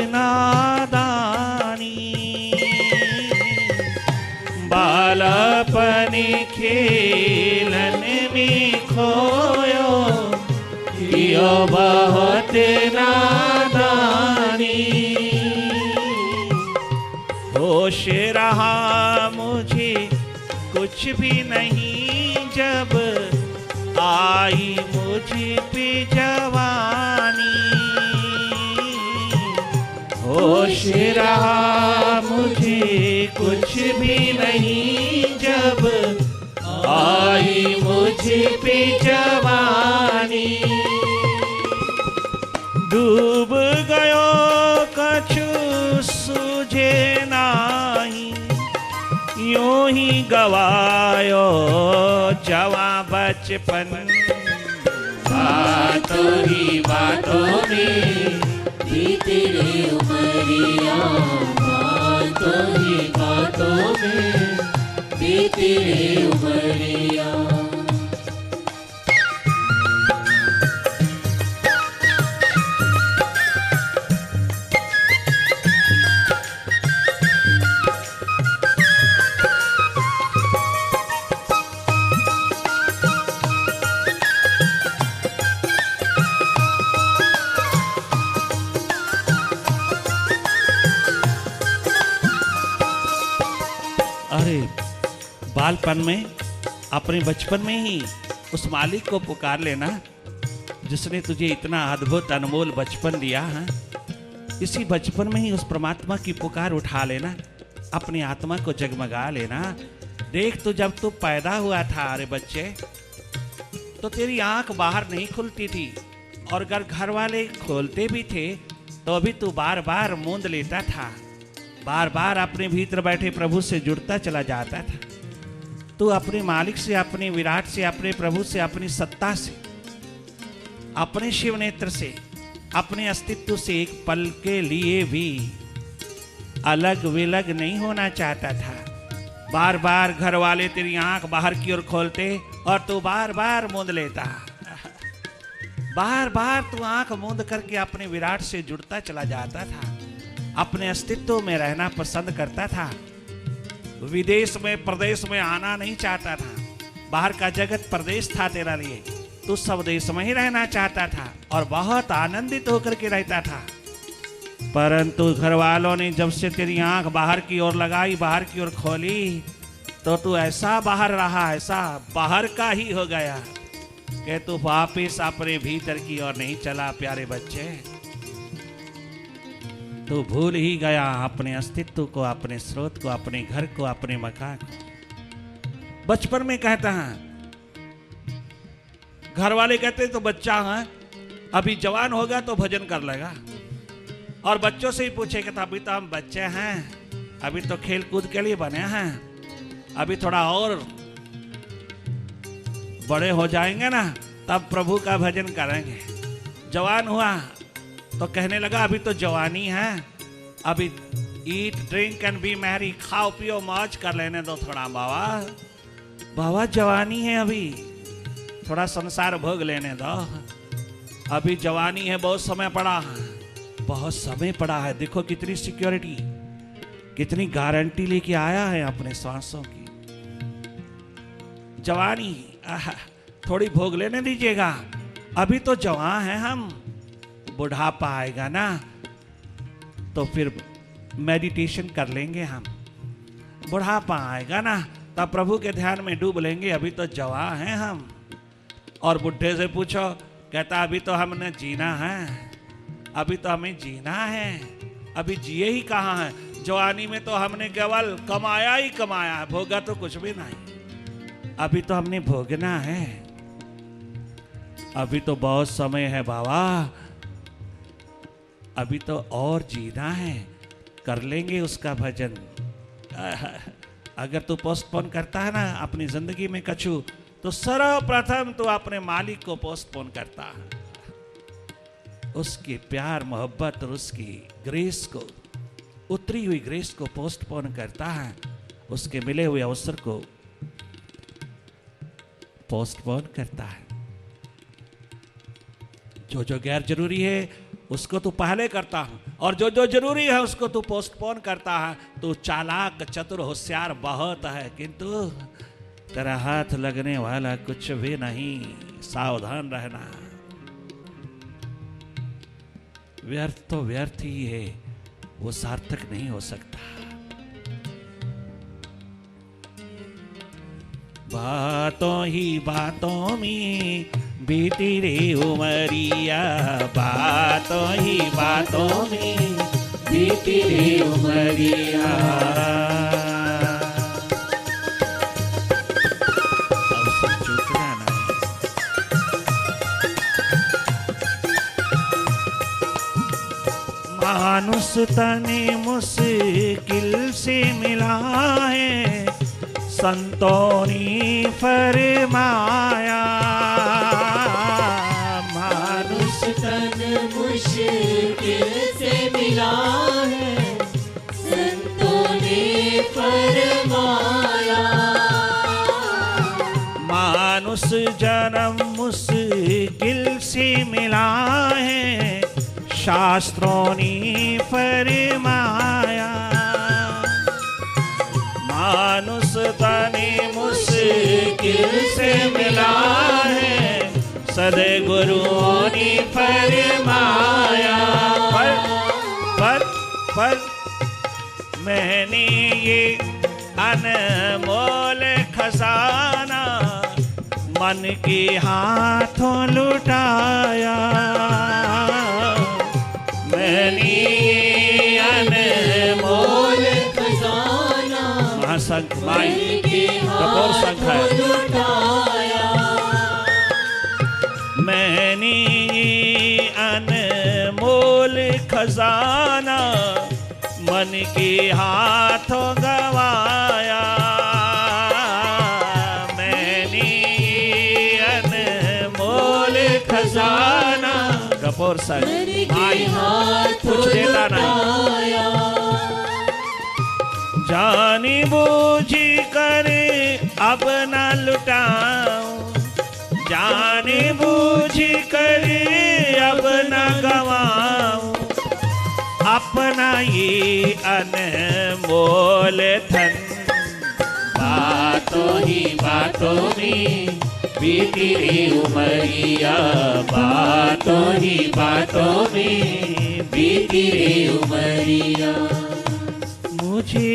नादानी, बालपन खेलन में खोयो कियो बहुत नादानी। होश रहा मुझे कुछ भी नहीं जब आई मुझ पे जवानी। होश रहा मुझे कुछ भी नहीं जब आई मुझ पे जवानी। डूब गयो कछु सूझे नाही, यूं ही गवायो जवा बचपन। बातों ही बातों में बीती रे उमरिया, बातों ही बातों में बीती रे उमरिया। अरे बालपन में, अपने बचपन में ही उस मालिक को पुकार लेना जिसने तुझे इतना अद्भुत अनमोल बचपन दिया है। इसी बचपन में ही उस परमात्मा की पुकार उठा लेना, अपनी आत्मा को जगमगा लेना। देख तो जब तू पैदा हुआ था अरे बच्चे, तो तेरी आंख बाहर नहीं खुलती थी, और अगर घर वाले खोलते भी थे तो भी तू बार बार मूंद लेता था, बार बार अपने भीतर बैठे प्रभु से जुड़ता चला जाता था। तू अपने मालिक से, अपने विराट से, अपने प्रभु से, अपनी सत्ता से, अपने शिव नेत्र से, अपने अस्तित्व से एक पल के लिए भी अलग विलग नहीं होना चाहता था। बार बार घर वाले तेरी आंख बाहर की ओर खोलते और तू बार बार मूंद लेता। बार बार तू आंख मूंद करके अपने विराट से जुड़ता चला जाता था, अपने अस्तित्व में रहना पसंद करता था। विदेश में, प्रदेश में आना नहीं चाहता था। बाहर का जगत प्रदेश था तेरा लिए, तू सब देश में ही रहना चाहता था और बहुत आनंदित होकर के रहता था। परंतु घर वालों ने जब से तेरी आंख बाहर की ओर लगाई, बाहर की ओर खोली, तो तू ऐसा बाहर रहा, ऐसा बाहर का ही हो गया कि तू वापिस अपने भीतर की ओर नहीं चला। प्यारे बच्चे, तू भूल ही गया अपने अस्तित्व को, अपने स्रोत को, अपने घर को, अपने मकान को। बचपन में कहता है, घर वाले कहते तो बच्चा है, अभी जवान होगा तो भजन कर लेगा। और बच्चों से ही पूछेगा तो अभी तो हम बच्चे हैं, अभी तो खेल कूद के लिए बने हैं, अभी थोड़ा और बड़े हो जाएंगे ना तब प्रभु का भजन करेंगे। जवान हुआ तो कहने लगा अभी तो जवानी है, अभी eat drink and B Mary, खाओ पियो मौज कर लेने दो थोड़ा बाबा। बाबा जवानी है, अभी थोड़ा संसार भोग लेने दो, अभी जवानी है, बहुत समय पड़ा है, बहुत समय पड़ा है। देखो कितनी सिक्योरिटी, कितनी गारंटी लेके आया है अपने सांसों की। जवानी थोड़ी भोग लेने दीजिएगा, अभी तो जवान है हम, बुढ़ापा आएगा ना तो फिर मेडिटेशन कर लेंगे हम, बुढ़ापा आएगा ना तब प्रभु के ध्यान में डूब लेंगे, अभी तो जवान हैं हम। और बुढ़े से पूछो, कहता अभी तो हमने जीना है, अभी तो हमें जीना है, अभी जिए ही कहाँ है। जवानी में तो हमने केवल कमाया ही कमाया है, भोगा तो कुछ भी नहीं, अभी तो हमने भोगना है, अभी तो बहुत समय है बाबा, अभी तो और जीना है, कर लेंगे उसका भजन। अगर तू पोस्टपोन करता है ना अपनी जिंदगी में कछु, तो सर्वप्रथम तो अपने मालिक को पोस्टपोन करता है, उसके प्यार मोहब्बत और उसकी ग्रेस को, उतरी हुई ग्रेस को पोस्टपोन करता है, उसके मिले हुए अवसर को पोस्टपोन करता है। जो जो गैर जरूरी है उसको तू पहले करता है, और जो जो जरूरी है उसको तू पोस्टपोन करता है। तू चालाक, चतुर, होशियार बहुत है, किंतु तेरा हाथ लगने वाला कुछ भी नहीं। सावधान रहना। व्यर्थ तो व्यर्थ ही है, वो सार्थक नहीं हो सकता। बातों ही बातों में बीती रे उमरिया, बातों ही बातों में बीती रे उमरिया। अब चुकना नहीं। मानुष तने मुश्किल से मिला है, संतों ने फरमाया। मानुष तन मुश्किल से मिला है, संतों ने फरमाया। मानुष जन्म मुश्किल से मिला है, शास्त्रों ने फरमाया। मानुष तने मुश्किल से मिला है, सद्गुरुओं ने फरमाया। पर मैंने ये अनमोल खजाना मन के हाथों लुटाया। मैंने ये अनमोल संख माई कपूर संख है। मैंने अनमोल खजाना मन के हाथों गवाया। मैंने अनमोल खजाना कपूर संख माई कुछ देता नहीं। जानी बूझी कर अब न लुटाऊं, जानी बूझी कर अब न गवाऊं, अपना ये अनमोल धन। बातों ही बातों में बीती रे उमरिया, बातों ही बातों में बीती रे उमरिया। मुझे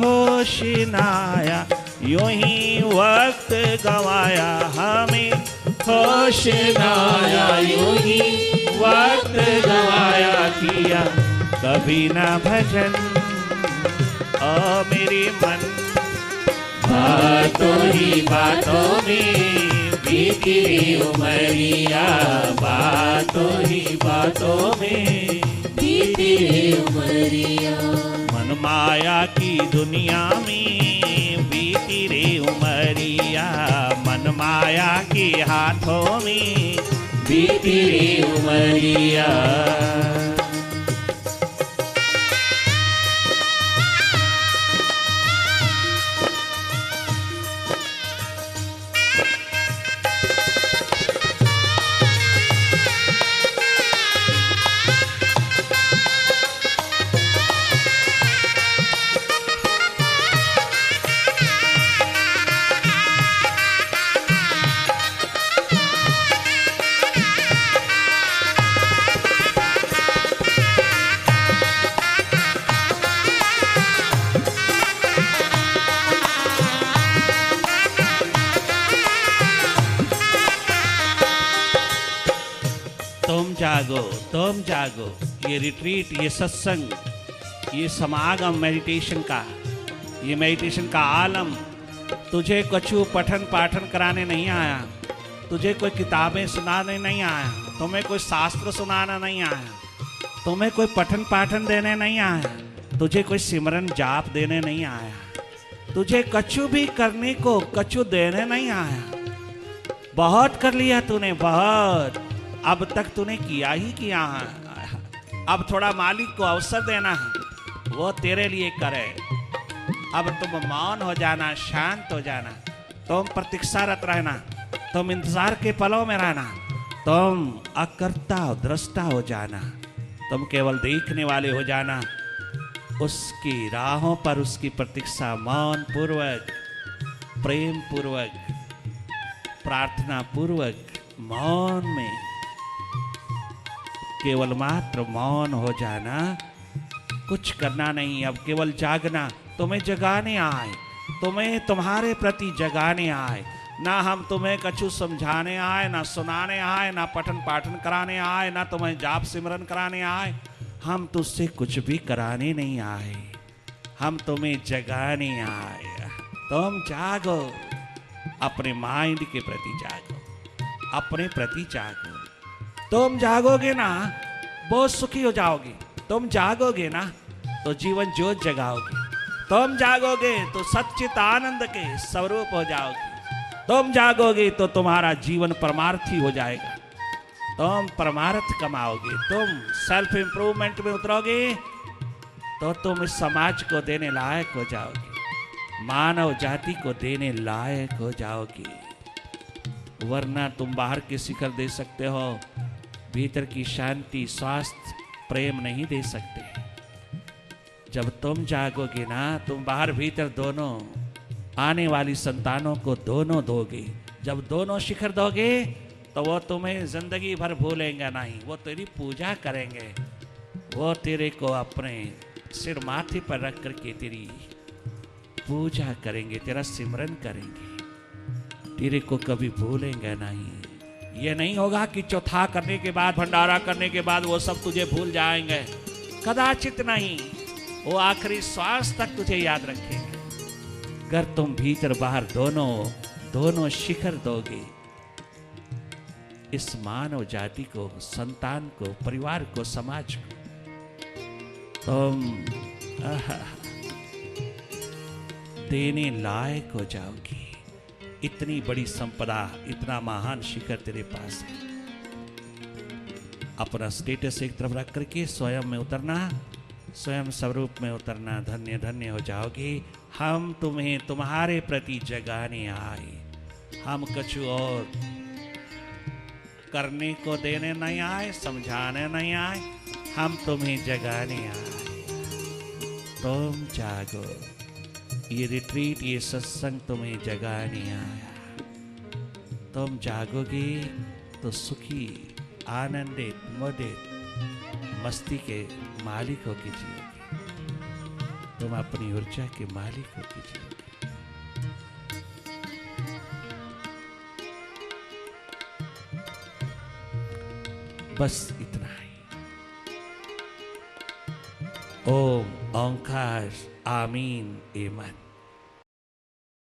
होश न आया, यूं ही वक्त गवाया। हमें होश न आया, यूं ही वक्त गवाया। किया कभी न भजन ओ मेरे मन। बातों ही बातों में बीती रे उमरिया, बातों ही बातों में बीती रे उमरिया। मन माया की दुनिया में बीती रे उमरिया, मन माया के हाथों में बीती रे उमरिया। तुम जागो। ये रिट्रीट, ये सत्संग, ये समागम मेडिटेशन का, ये मेडिटेशन का आलम तुझे कछु पठन पाठन कराने नहीं आया, तुझे कोई किताबें सुनाने नहीं आया, तुम्हें कोई शास्त्र सुनाना नहीं आया, तुम्हें कोई पठन पाठन देने नहीं आया, तुझे कोई सिमरन जाप देने नहीं आया, तुझे कछु भी करने को कछु देने नहीं आया। बहुत कर लिया तूने, बहुत। अब तक तूने किया ही किया है। अब थोड़ा मालिक को अवसर देना है, वो तेरे लिए करे। अब तुम मौन हो जाना, शांत हो जाना, तुम प्रतीक्षारत रहना, तुम इंतजार के पलों में रहना, तुम अकर्ता दृष्टा हो जाना। तुम केवल देखने वाले हो जाना। उसकी राहों पर उसकी प्रतीक्षा मौन पूर्वक, प्रेम पूर्वक, प्रार्थना पूर्वक, मौन में केवल मात्र मौन हो जाना, कुछ करना नहीं, अब केवल जागना। तुम्हें जगाने आए, तुम्हें तुम्हारे प्रति जगाने आए, ना हम तुम्हें कछु समझाने आए, ना सुनाने आए, ना पठन पाठन कराने आए, ना तुम्हें जाप सिमरन कराने आए। हम तुझसे कुछ भी कराने नहीं आए, हम तुम्हें जगाने आए। तुम जागो, अपने माइंड के प्रति जागो, अपने प्रति जागो। तुम जागोगे ना, बहुत सुखी हो जाओगे। तुम जागोगे ना तो जीवन ज्योत जगाओगे। तुम जागोगे तो सच्चित आनंद के स्वरूप हो जाओगे। तुम जागोगे तो तुम्हारा जीवन परमार्थी हो जाएगा। तुम परमार्थ कमाओगे, तुम सेल्फ इंप्रूवमेंट में उतरोगे तो तुम इस समाज को देने लायक हो जाओगे, मानव जाति को देने लायक हो जाओगे। वरना तुम बाहर के शिखर दे सकते हो, भीतर की शांति, स्वास्थ्य, प्रेम नहीं दे सकते। जब तुम जागोगे ना, तुम बाहर भीतर दोनों, आने वाली संतानों को दोनों दोगे। जब दोनों शिखर दोगे तो वो तुम्हें जिंदगी भर भूलेंगे नहीं, वो तेरी पूजा करेंगे। वो तेरे को अपने सिर माथे पर रख करके तेरी पूजा करेंगे, तेरा सिमरन करेंगे, तेरे को कभी भूलेंगे नहीं। ये नहीं होगा कि चौथा करने के बाद, भंडारा करने के बाद वो सब तुझे भूल जाएंगे, कदाचित नहीं। वो आखिरी श्वास तक तुझे याद रखेंगे। अगर तुम भीतर बाहर दोनों शिखर दोगे, इस मानव जाति को, संतान को, परिवार को, समाज को, तुम देने लायक हो जाओगी। इतनी बड़ी संपदा, इतना महान शिखर तेरे पास है। अपना स्टेटस एक तरफ रख करके स्वयं में उतरना, स्वयं स्वरूप में उतरना, धन्य धन्य हो जाओगे। हम तुम्हें तुम्हारे प्रति जगाने आए, हम कछु और करने को देने नहीं आए, समझाने नहीं आए, हम तुम्हें जगाने आए। तुम जागो, ये रिट्रीट, ये सत्संग तुम्हें जगाने आया। तुम जागोगे तो सुखी, आनंदित, मुदित, मस्ती के मालिक होके जियोगे। तुम अपनी ऊर्जा के मालिक होके जियोगे। बस इतना ही। ओम ओंकार आमीन एमन।